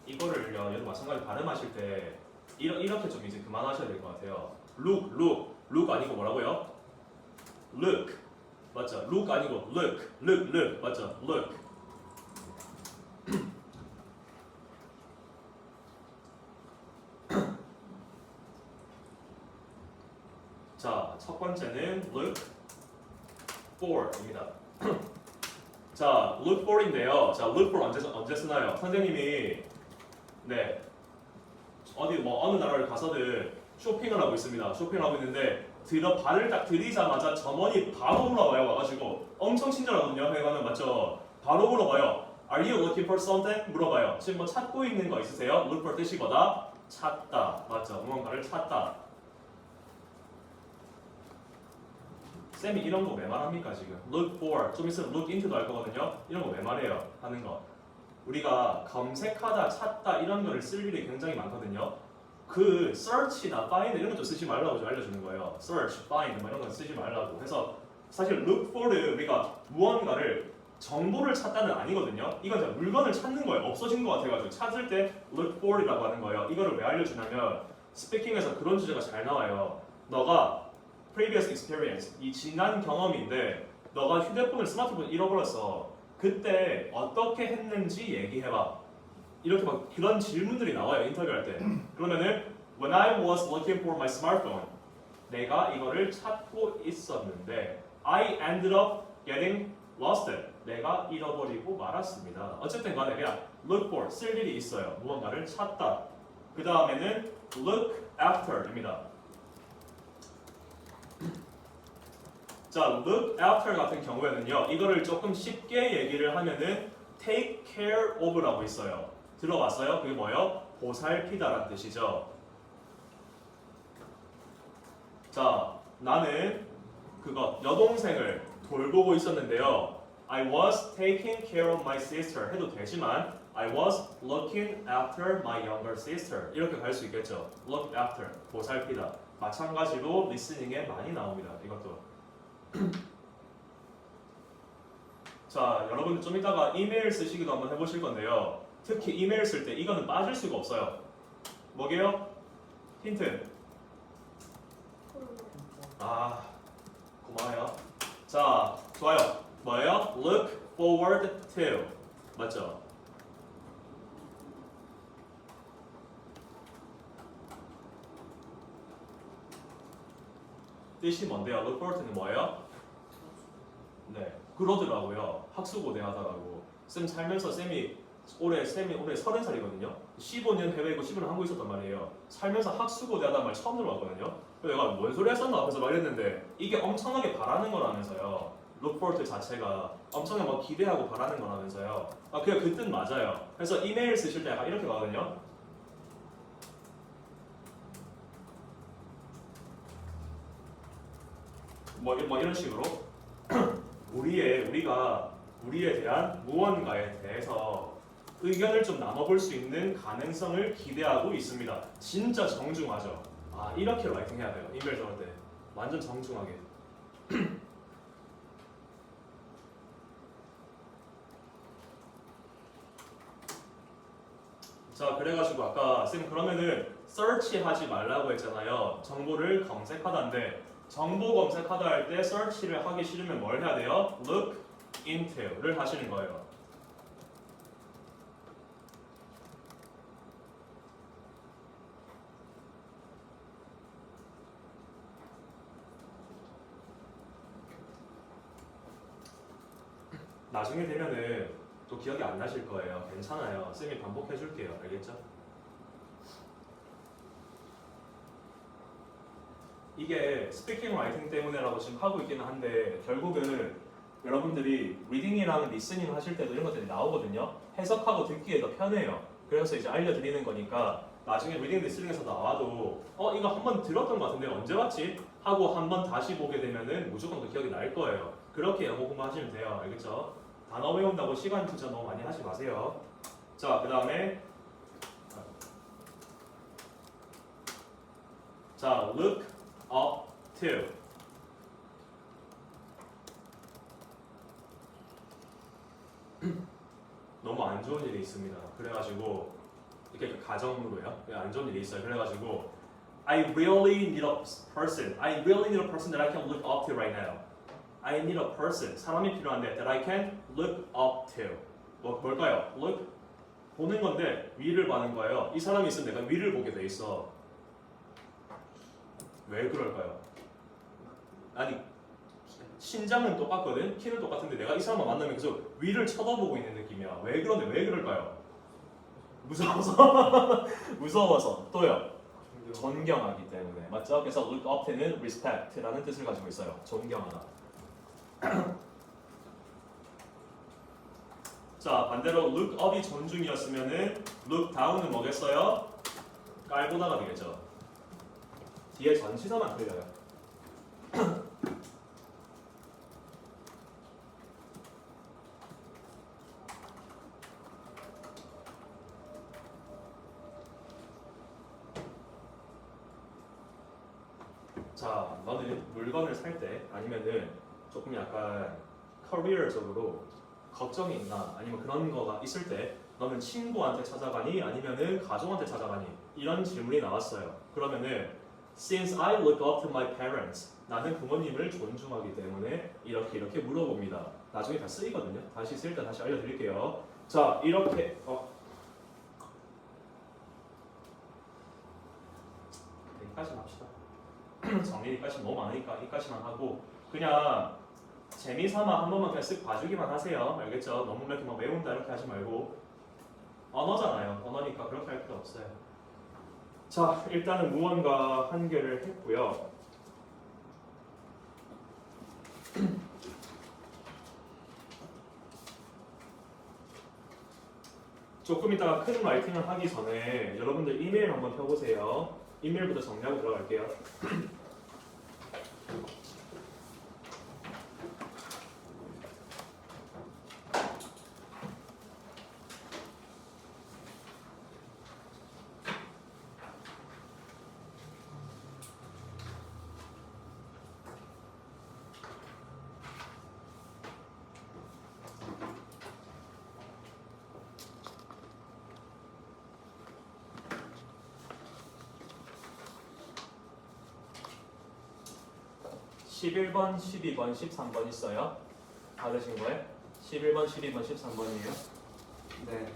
이거를요, 얘도 마찬가지로 발음하실 때 이렇게 좀 이제 그만하셔야 될 것 같아요. look 아니고 뭐라고요? look 맞죠? look 아니고 look 맞죠? look. 자, 첫 번째는 look for입니다. 자, look for인데요. 자, look for 언제 쓰나요? 선생님이 어디 뭐 어느 나라를 가서든 쇼핑을 하고 있습니다. 쇼핑을 하고 있는데 발을 딱 들이자마자 점원이 바로 물어봐요. 와가지고 엄청 친절하거든요. 회관은 맞죠? 바로 물어봐요. Are you looking for something? 물어봐요. 지금 뭐 찾고 있는 거 있으세요? Look for 뜻이 뭐다? 찾다. 맞죠? 무언가를 찾다. 쌤이 이런 거 왜 말합니까 지금? Look for 좀 있으면 look into도 할 거거든요. 이런 거 왜 말해요? 하는 거. 우리가 검색하다, 찾다 이런 거를 쓸 일이 굉장히 많거든요. 그 search나 find 이런 것도 쓰지 말라고 좀 알려주는 거예요. search, find 뭐 이런 거 쓰지 말라고. 그래서 사실 look for를 우리가 무언가를 정보를 찾다는 아니거든요. 이건 그냥 물건을 찾는 거예요. 없어진 것 같아가지고 찾을 때 look for이라고 하는 거예요. 이거를 왜 알려주냐면 스피킹에서 그런 주제가 잘 나와요. 너가 previous experience, 이 지난 경험인데 너가 휴대폰을 스마트폰을 잃어버렸어. 그때 어떻게 했는지 얘기해봐. 이렇게 막 그런 질문들이 나와요. 인터뷰할 때. 그러면은 when I was looking for my smartphone, 내가 이거를 찾고 있었는데 I ended up getting lost it. 내가 잃어버리고 말았습니다. 어쨌든 간에 그냥 look for 쓸 일이 있어요. 무언가를 찾다. 그 다음에는 look after입니다. 자, look after 같은 경우에는요. 이거를 조금 쉽게 얘기를 하면은 take care of라고 있어요. 들어봤어요? 그게 뭐예요? 보살피다라는 뜻이죠. 자, 나는 그거 여동생을 돌보고 있었는데요. I was taking care of my sister 해도 되지만 I was looking after my younger sister 이렇게 갈 수 있겠죠. look after 보살피다. 마찬가지로 리스닝에 많이 나옵니다. 이것도. 자, 여러분들 좀 이따가 이메일 쓰시기도 한번 해보실 건데요. 특히 이메일 쓸 때 이거는 빠질 수가 없어요. 뭐게요? 힌트. 아, 고마워요. 자, 좋아요. 뭐예요? Look forward to. 맞죠? 뜻이 뭔데요? Look forward는 뭐예요? 네, 그러더라고요. 학수고대하다라고. 쌤 살면서 쌤이 올해 30살이거든요. 15년 해외이고 15년 한국에 있었단 말이에요. 살면서 학수고대하다는 말 처음 들어봤거든요. 그래서 내가 뭔 소리 했었나 앞에서 말했는데 이게 엄청나게 바라는 거라면서요. look forward 자체가 엄청나게 막 기대하고 바라는 거라면서요. 아, 그 뜻 맞아요. 그래서 이메일 쓰실 때 약간 이렇게 가거든요. 뭐 이런 식으로 우리가 우리에 대한 무언가에 대해서 의견을 좀 나눠볼 수 있는 가능성을 기대하고 있습니다. 진짜 정중하죠. 아, 이렇게 라이팅 해야 돼요. 이메일 적을 때 완전 정중하게. 자, 그래가지고 아까 쌤 그러면은 search 하지 말라고 했잖아요. 정보를 검색하다인데 정보 검색하다 할 때 search를 하기 싫으면 뭘 해야 돼요? look into를 하시는 거예요. 나중에 되면은 또 기억이 안 나실 거예요. 괜찮아요. 쌤이 반복해 줄게요. 알겠죠? 이게 스피킹 라이팅 때문에라고 지금 하고 있기는 한데 결국은 여러분들이 리딩이랑 리스닝 하실 때도 이런 것들이 나오거든요. 해석하고 듣기에 더 편해요. 그래서 이제 알려드리는 거니까 나중에 리딩 리스닝에서 나와도 이거 한번 들었던 것 같은데 언제 봤지? 하고 한번 다시 보게 되면은 무조건 그 기억이 날 거예요. 그렇게 영어 공부하시면 돼요. 알겠죠? 단어 외운다고 시간 투자 너무 많이 하지 마세요. 자, 그 다음에 자, look up to. 너무 안 좋은 일이 있습니다. 그래가지고 이렇게 가정으로요. 안 좋은 일이 있어요. 그래가지고 I really need a person. I really need a person that I can look up to right now. I need a person. 사람이 필요한데 that I can look up to. 뭘까요? look 보는 건데 위를 봐는 거예요. 이 사람이 있으면 내가 위를 보게 돼 있어. 왜 그럴까요? 아니 신장은 똑같거든, 키는 똑같은데 내가 이 사람만 만나면 계속 위를 쳐다보고 있는 느낌이야. 왜 그런데 왜 그럴까요? 무서워서. 무서워서. 또요. 존경하기 때문에. 맞죠? 그래서 look up to는 respect라는 뜻을 가지고 있어요. 존경하다. 자, 반대로 look up이 존중이었으면은 look down은 뭐겠어요? 깔보다가 되겠죠. 뒤에 전치사만 틀려요. 자, 너는 물건을 살 때 아니면은 조금 약간 커리어적으로 걱정이 있나 아니면 그런 거가 있을 때 너는 친구한테 찾아가니 아니면은 가족한테 찾아가니 이런 질문이 나왔어요. 그러면은 Since I look up to my parents, 나는 부모님을 존중하기 때문에 이렇게 물어봅니다. 나중에 다 쓰이거든요. 다시 쓸 때 다시 알려드릴게요. 자, 이렇게 여기까지 합시다. 정리까지 너무 많으니까 이까지만 하고 그냥 재미삼아 한 번만 그냥 쓱 봐주기만 하세요. 알겠죠? 너무 이렇게 막 외운다 이렇게 하지 말고 언어잖아요. 언어니까 그렇게 할 필요 없어요. 자, 일단은 무언가 한 개를 했고요. 조금 이따가 큰 라이팅을 하기 전에 여러분들 이메일 한번 펴보세요. 이메일부터 정리하고 들어갈게요. 11번, 12번, 13번 있어요? 받으신 거예요? 11번, 12번, 13번이에요? 네.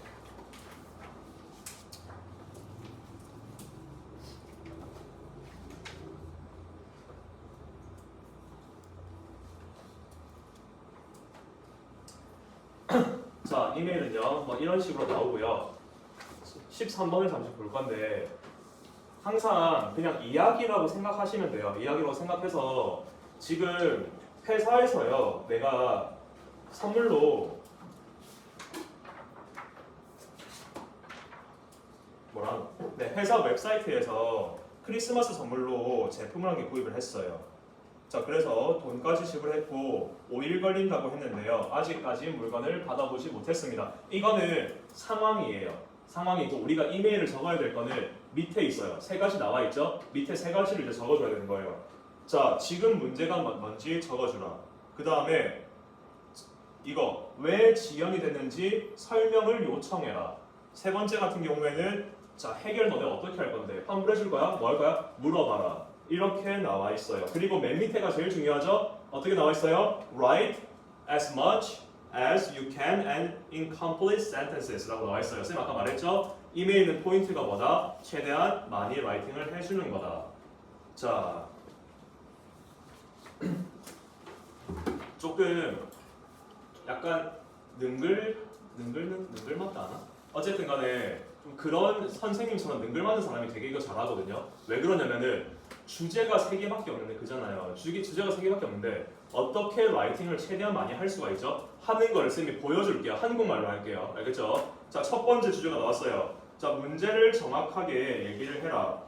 자, 이메일은요, 뭐 이런 식으로 나오고요. 13번을 잠시 볼 건데, 항상 그냥 이야기라고 생각하시면 돼요. 이야기라고 생각해서 지금 회사에서요, 내가 선물로 네, 회사 웹사이트에서 크리스마스 선물로 제품을 한 개 구입을 했어요. 자, 그래서 돈까지 지불했고 5일 걸린다고 했는데요. 아직까지 물건을 받아보지 못했습니다. 이거는 상황이에요. 상황이고 우리가 이메일을 적어야 될 거는 밑에 있어요. 세 가지 나와 있죠? 밑에 세 가지를 이제 적어줘야 되는 거예요. 자, 지금 문제가 뭔지 적어주라. 그 다음에 이거 왜 지연이 됐는지 설명을 요청해라. 세 번째 같은 경우에는 자, 해결 너네 어떻게 할 건데? 환불해 줄 거야? 뭐 할 거야? 물어봐라. 이렇게 나와 있어요. 그리고 맨 밑에가 제일 중요하죠? 어떻게 나와 있어요? Write as much as you can and incomplete sentences라고 나와 있어요. 쌤 아까 말했죠? 이메일은 포인트가 뭐다? 최대한 많이 라이팅을 해주는 거다. 자, 조금 약간 능글맞다 하나? 어쨌든 간에 좀 그런 선생님처럼 능글맞은 사람이 되게 이거 잘하거든요. 왜 그러냐면은 주제가 3개밖에 없는데 그잖아요. 주제가 3개밖에 없는데 어떻게 라이팅을 최대한 많이 할 수가 있죠? 하는 걸 쌤이 보여줄게요. 한국말로 할게요. 알겠죠? 자, 첫 번째 주제가 나왔어요. 자, 문제를 정확하게 얘기를 해라.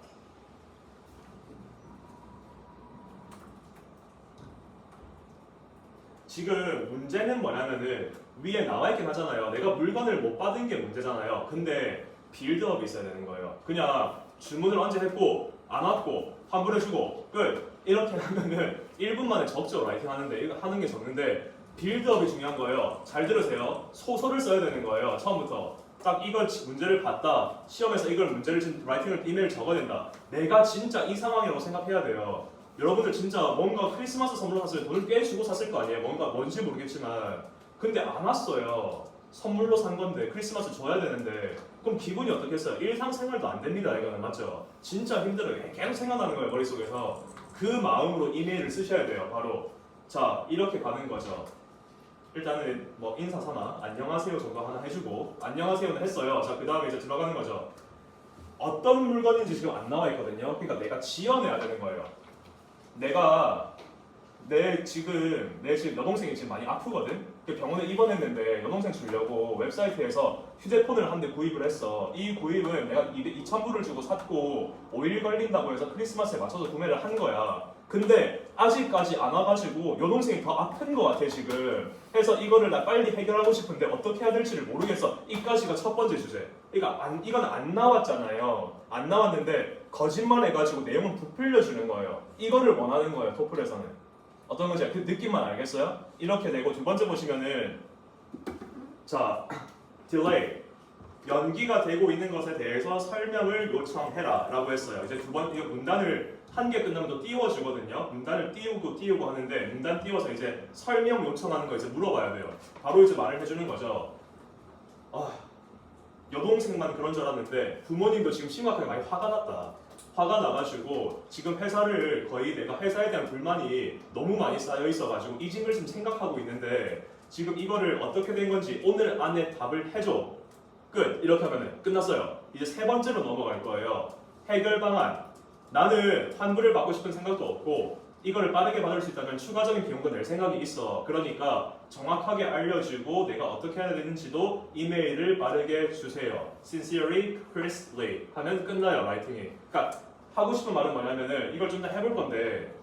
지금 문제는 뭐냐면은 위에 나와 있긴 하잖아요. 내가 물건을 못 받은 게 문제잖아요. 근데 빌드업이 있어야 되는 거예요. 그냥 주문을 언제 했고 안 왔고 환불해주고 끝 이렇게 하면은 1분 만에 적죠. 라이팅 하는데 이거 하는 게 적는데 빌드업이 중요한 거예요. 잘 들으세요. 소설을 써야 되는 거예요. 처음부터 딱 이걸 문제를 봤다. 시험에서 이걸 문제를 라이팅을 이메일 적어야 된다. 내가 진짜 이 상황이라고 생각해야 돼요. 여러분들 진짜 뭔가 크리스마스 선물 샀을 때 돈을 꽤 주고 샀을 거 아니에요. 뭔지 모르겠지만 근데 안 왔어요. 선물로 산 건데 크리스마스 줘야 되는데 그럼 기분이 어떻겠어요? 일상생활도 안 됩니다. 이거는 맞죠? 진짜 힘들어요. 계속 생각나는 거예요. 머릿속에서. 그 마음으로 이메일을 쓰셔야 돼요. 바로 자 이렇게 가는 거죠. 일단은 뭐 인사 삼아 안녕하세요 정도 하나 해주고 안녕하세요는 했어요. 자 그 다음에 이제 들어가는 거죠. 어떤 물건인지 지금 안 나와 있거든요. 그러니까 내가 지어내야 되는 거예요. 내 지금 여동생이 지금 많이 아프거든. 그 병원에 입원했는데 여동생 주려고 웹사이트에서 휴대폰을 한 대 구입을 했어. 이 구입은 내가 2,000불을 주고 샀고 5일 걸린다고 해서 크리스마스에 맞춰서 구매를 한 거야. 근데 아직까지 안 와가지고 여동생이 더 아픈 거 같아 지금. 그래서 이거를 나 빨리 해결하고 싶은데 어떻게 해야 될지를 모르겠어. 이까지가 첫 번째 주제. 이건 안 나왔잖아요. 안 나왔는데 거짓말해가지고 내용을 부풀려주는 거예요. 이거를 원하는 거예요. 토플에서는. 어떤 건지 그 느낌만 알겠어요? 이렇게 되고 두 번째 보시면은 자 delay 연기가 되고 있는 것에 대해서 설명을 요청해라 라고 했어요. 이제 이거 문단을 한 개 끝나면 또 띄워주거든요. 문단을 띄우고 하는데 문단 띄워서 이제 설명 요청하는 거 이제 물어봐야 돼요. 바로 이제 말을 해주는 거죠. 여동생만 그런 줄 알았는데 부모님도 지금 심각하게 많이 화가 났다. 화가 나가지고 지금 회사를 거의 내가 회사에 대한 불만이 너무 많이 쌓여 있어가지고 이직을 좀 생각하고 있는데 지금 이거를 어떻게 된 건지 오늘 안에 답을 해줘. 끝. 이렇게 하면 끝났어요. 이제 세 번째로 넘어갈 거예요. 해결 방안. 나는 환불을 받고 싶은 생각도 없고 이거를 빠르게 받을 수 있다면 추가적인 비용도 낼 생각이 있어. 그러니까 정확하게 알려주고 내가 어떻게 해야 되는지도 이메일을 빠르게 주세요. Sincerely, Chris Lee 하면 끝나요, 라이팅이. 그러니까 하고 싶은 말은 뭐냐면은 이걸 좀 더 해볼 건데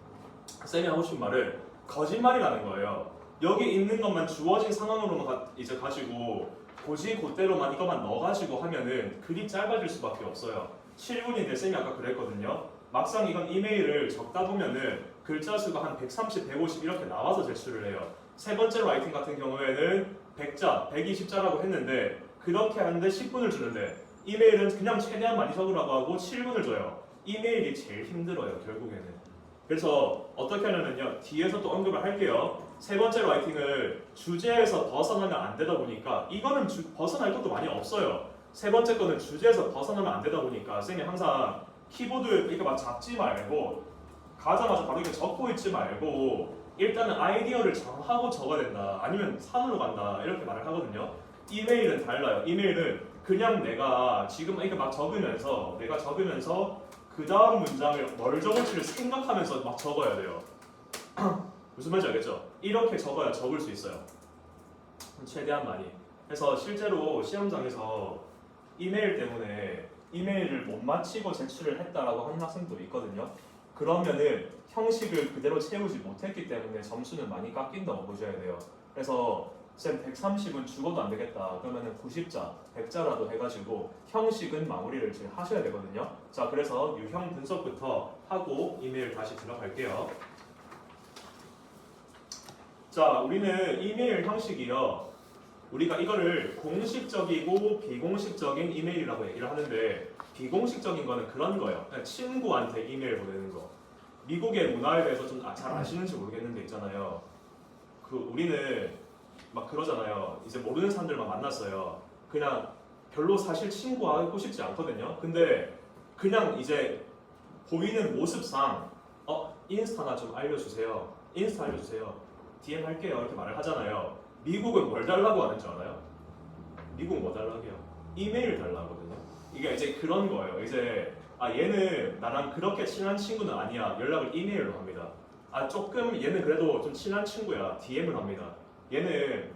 쌤이 하고 싶은 말은 거짓말이라는 거예요. 여기 있는 것만 주어진 상황으로만 이제 가지고 고지 곧대로만 이것만 넣어가지고 하면은 글이 짧아질 수밖에 없어요. 7분인데 쌤이 아까 그랬거든요. 막상 이건 이메일을 적다 보면은 글자 수가 한 130, 150 이렇게 나와서 제출을 해요. 세 번째 라이팅 같은 경우에는 100자, 120자라고 했는데 그렇게 하는데 10분을 주는데 이메일은 그냥 최대한 많이 적으라고 하고 7분을 줘요. 이메일이 제일 힘들어요, 결국에는. 그래서 어떻게 하냐면요, 뒤에서 또 언급을 할게요. 세 번째 라이팅을 주제에서 벗어나면 안 되다 보니까 이거는 벗어날 것도 많이 없어요. 세 번째 거는 주제에서 벗어나면 안 되다 보니까 쌤이 항상 키보드 이렇게 막 잡지 말고 가자마자 바로 이렇게 적고 있지 말고 일단은 아이디어를 정하고 적어야 된다. 아니면 산으로 간다. 이렇게 말을 하거든요. 이메일은 달라요. 이메일은 그냥 내가 지금 이렇게 막 적으면서 그 다음 문장을 뭘 적을지를 생각하면서 막 적어야 돼요. 무슨 말인지 알겠죠? 이렇게 적어야 적을 수 있어요. 최대한 많이. 그래서 실제로 시험장에서 이메일 때문에 이메일을 못 마치고 제출을 했다라고 하는 학생도 있거든요. 그러면은 형식을 그대로 채우지 못했기 때문에 점수는 많이 깎인다고 보셔야 돼요. 그래서 쌤 130은 죽어도 안 되겠다. 그러면은 90자, 100자라도 해가지고 형식은 마무리를 지금 하셔야 되거든요. 자, 그래서 유형 분석부터 하고 이메일 다시 들어갈게요. 자, 우리는 이메일 형식이요. 우리가 이거를 공식적이고 비공식적인 이메일이라고 얘기를 하는데 비공식적인 거는 그런 거예요. 그냥 친구한테 이메일 보내는 거. 미국의 문화에 대해서 좀 잘 아시는지 모르겠는데 있잖아요. 우리는 막 그러잖아요. 이제 모르는 사람들만 만났어요. 그냥 별로 사실 친구하고 싶지 않거든요. 근데 그냥 이제 보이는 모습상 인스타나 좀 알려주세요. 인스타 알려주세요. DM 할게요. 이렇게 말을 하잖아요. 미국은 뭘 달라고 하는 줄 알아요? 미국은 뭐 달라고 해요? 이메일 달라고 하거든요. 이게 이제 그런 거예요. 이제 얘는 나랑 그렇게 친한 친구는 아니야. 연락을 이메일로 합니다. 조금 얘는 그래도 좀 친한 친구야. DM을 합니다. 얘는 얘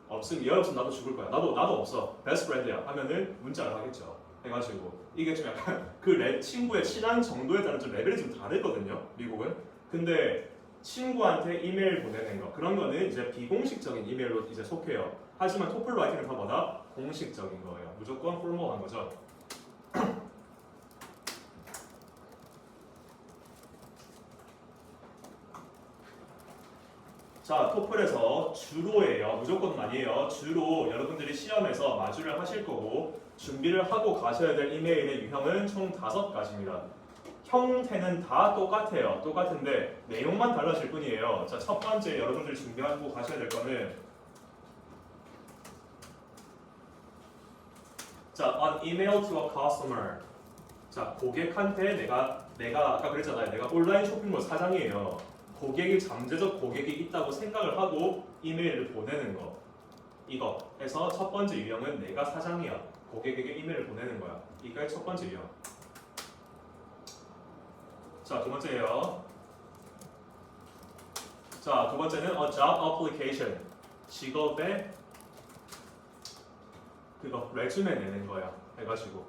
없으면 나도 죽을 거야. 나도 없어. 베스트 프렌드야. 하면은 문자를 하겠죠. 해가지고 이게 좀 약간 그 친구의 친한 정도에 따른 좀 레벨이 좀 다르거든요. 미국은. 근데 친구한테 이메일 보내는 거 그런 거는 이제 비공식적인 이메일로 이제 속해요. 하지만 토플 라이팅은 다 뭐다? 공식적인 거예요. 무조건 포멀한 거죠. 자, 토플에서 주로예요. 무조건은 아니에요. 주로 여러분들이 시험에서 마주를 하실 거고 준비를 하고 가셔야 될 이메일의 유형은 총 5가지입니다. 형태는 다 똑같아요. 똑같은데 내용만 달라질 뿐이에요. 자, 첫 번째 여러분들이 준비하고 가셔야 될 거는 자, on email to a customer. 자, 고객한테 내가 아까 그랬잖아요. 내가 온라인 쇼핑몰 사장이에요. 고객이 잠재적 고객이 있다고 생각을 하고 이메일을 보내는 거. 이거 해서 첫 번째 유형은 내가 사장이야. 고객에게 이메일을 보내는 거야. 이게 첫 번째 유형. 자, 두 번째예요. 자, 두 번째는 a job application. 직업의 그거 레주메 내는 거야. 해가지고.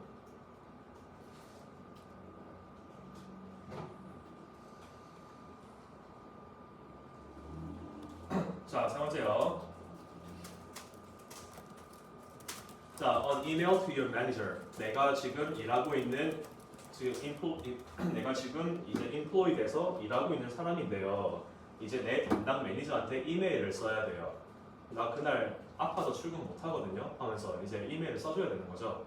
자, 세 번째요. 자, on email to your manager. 내가 지금 일하고 있는 내가 지금 이제 인플로이 돼서 일하고 있는 사람인데요. 이제 내 담당 매니저한테 이메일을 써야 돼요. 나 그날 아파서 출근 못 하거든요. 하면서 이제 이메일을 써줘야 되는 거죠.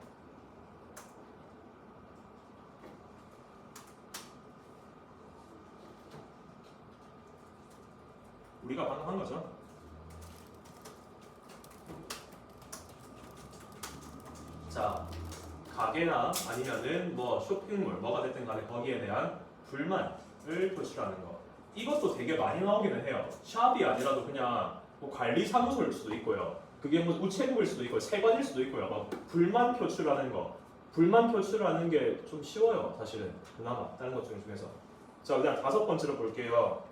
우리가 방금 한 거죠. 자, 가게나 아니면은 뭐 쇼핑몰 뭐가 됐든 간에 거기에 대한 불만을 표출하는 거. 이것도 되게 많이 나오기는 해요. 샵이 아니라도 그냥 뭐 관리 사무소일 수도 있고요. 그게 뭐 우체국일 수도 있고 세관일 수도 있고요. 막 불만 표출하는 거. 불만 표출하는 게 좀 쉬워요. 사실은 그나마 다른 것 중에서. 자, 그다음 5번째로 볼게요.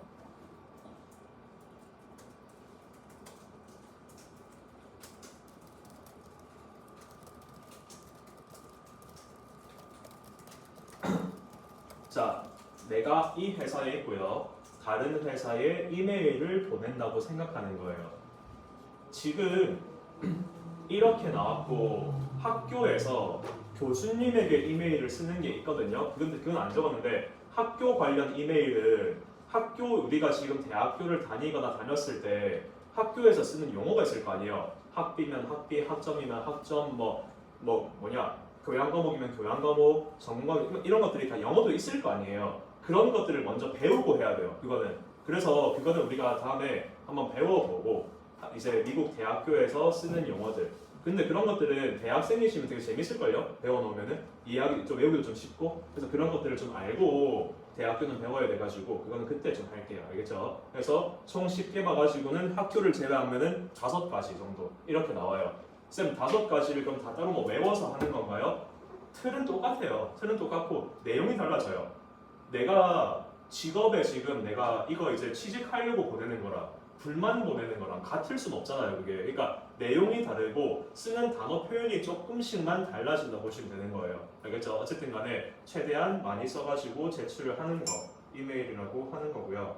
내가 이 회사에 있고요. 다른 회사에 이메일을 보낸다고 생각하는 거예요. 지금 이렇게 나왔고 학교에서 교수님에게 이메일을 쓰는 게 있거든요. 그건 안 적었는데 학교 관련 이메일은 우리가 지금 대학교를 다니거나 다녔을 때 학교에서 쓰는 용어가 있을 거 아니에요. 학비면 학비, 학점이면 학점, 교양 과목이면 교양 과목, 전공 과목 이런 것들이 다 영어도 있을 거 아니에요. 그런 것들을 먼저 배우고 해야 돼요. 그래서 그거는 우리가 다음에 한번 배워보고 이제 미국 대학교에서 쓰는 용어들. 근데 그런 것들은 대학생이시면 되게 재밌을걸요? 배워놓으면은 이해하기 좀 외우기도 좀 쉽고 그래서 그런 것들을 좀 알고 대학교는 배워야 돼가지고 그거는 그때 좀 할게요. 알겠죠? 그래서 총 10개 봐가지고는 학교를 제외하면은 5가지 정도 이렇게 나와요. 쌤 5가지를 그럼 다 따로 뭐 외워서 하는 건가요? 틀은 똑같아요. 틀은 똑같고 내용이 달라져요. 내가 직업에 지금 내가 이거 이제 취직하려고 보내는 거랑 불만 보내는 거랑 같을 순 없잖아요. 그게 그러니까 내용이 다르고 쓰는 단어 표현이 조금씩만 달라진다 보시면 되는 거예요. 알겠죠? 어쨌든 간에 최대한 많이 써가지고 제출을 하는 거 이메일이라고 하는 거고요.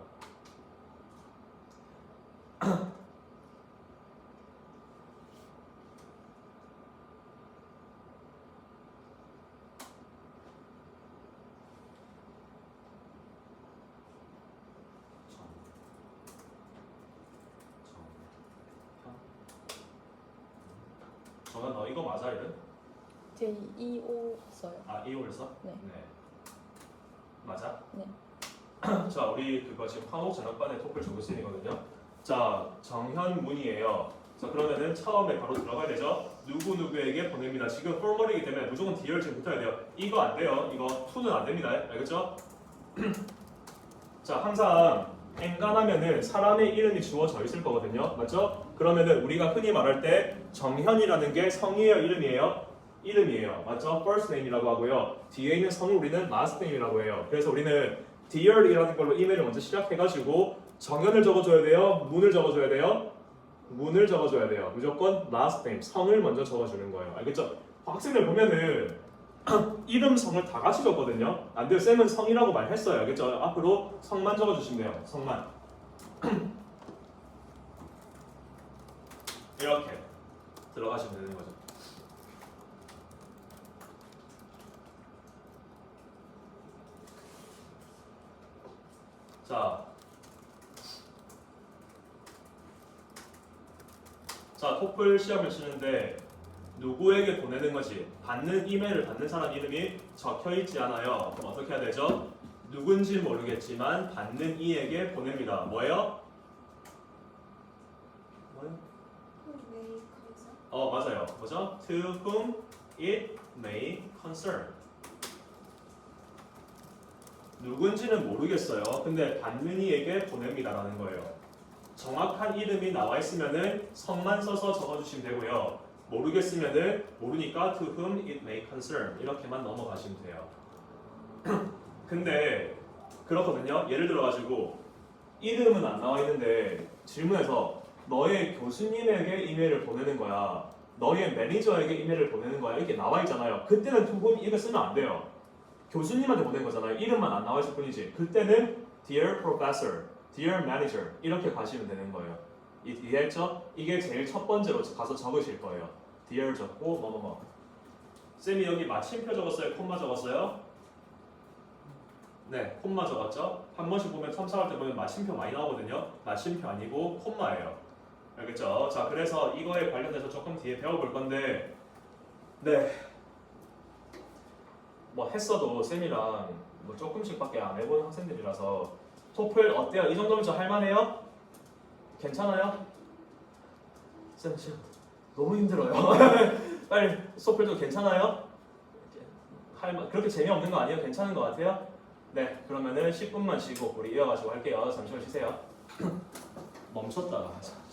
정현 너 이거 맞아 이름? J2O 써요. 아 이호를 써? 네. 맞아? 네. 자 우리 그거 지금 화목 전업반의 토플 조교쌤이거든요. 자 정현문이에요. 자 그러면은 처음에 바로 들어가야 되죠. 누구누구에게 보냅니다. 지금 formal이기 때문에 무조건 D를 지금 붙어야 돼요. 이거 안 돼요. 이거 to는 안 됩니다. 알겠죠? 자 항상 엔간하면은 사람의 이름이 주어져 있을 거거든요. 맞죠? 그러면은 우리가 흔히 말할 때 정현이라는 게 성이에요, 이름이에요? 이름이에요. 맞죠? first name이라고 하고요. 뒤에 있는 성을 우리는 last name이라고 해요. 그래서 우리는 dear이라는 걸로 이메일을 먼저 시작해가지고 정현을 적어줘야 돼요? 문을 적어줘야 돼요? 문을 적어줘야 돼요. 무조건 last name, 성을 먼저 적어주는 거예요. 알겠죠? 학생들 보면은 이름 성을 다 같이 적거든요. 안 돼요. 쌤은 성이라고 말했어요. 알겠죠? 앞으로 성만 적어주시면 돼요. 성만. 이렇게 들어가시면 되는 거죠. 자, 토플 시험을 치는데 누구에게 보내는 것이 받는 이메일을 받는 사람 이름이 적혀 있지 않아요. 그럼 어떻게 해야 되죠? 누군지 모르겠지만 받는 이에게 보냅니다. 뭐예요? 맞아요. 뭐죠? To whom it may concern. 누군지는 모르겠어요. 근데 받는 이에게 보냅니다라는 거예요. 정확한 이름이 나와 있으면은 성만 써서 적어주시면 되고요. 모르겠으면은 모르니까 to whom it may concern 이렇게만 넘어가시면 돼요. 근데 그렇거든요. 예를 들어가지고 이름은 안 나와 있는데 질문에서 너의 교수님에게 이메일을 보내는 거야. 너의 매니저에게 이메일을 보내는 거야. 이렇게 나와 있잖아요. 그때는 to whom 이거 쓰면 안 돼요. 교수님한테 보낸 거잖아요. 이름만 안 나와 있을 뿐이지. 그때는 dear professor, dear manager 이렇게 가시면 되는 거예요. 이해했죠? 이게 제일 첫 번째로 가서 적으실 거예요. dear 적고 뭐뭐뭐. 쌤이 여기 마침표 적었어요? 콤마 적었어요? 네, 콤마 적었죠? 한 번씩 보면 첨삭할 때 보면 마침표 많이 나오거든요. 마침표 아니고 콤마예요. 알겠죠? 자, 그래서 이거에 관련해서 조금 뒤에 배워볼 건데, 네, 뭐 했어도 쌤이랑 뭐 조금씩밖에 안 해본 학생들이라서 토플 어때요? 이 정도면 좀 할만해요? 괜찮아요? 쌤 지금 너무 힘들어요. 빨리 토플도 괜찮아요? 그렇게 재미없는 거 아니에요? 괜찮은 거 같아요? 네, 그러면은 10분만 쉬고 우리 이어가지고 할게요. 잠시만 쉬세요. 멈췄다가 하자.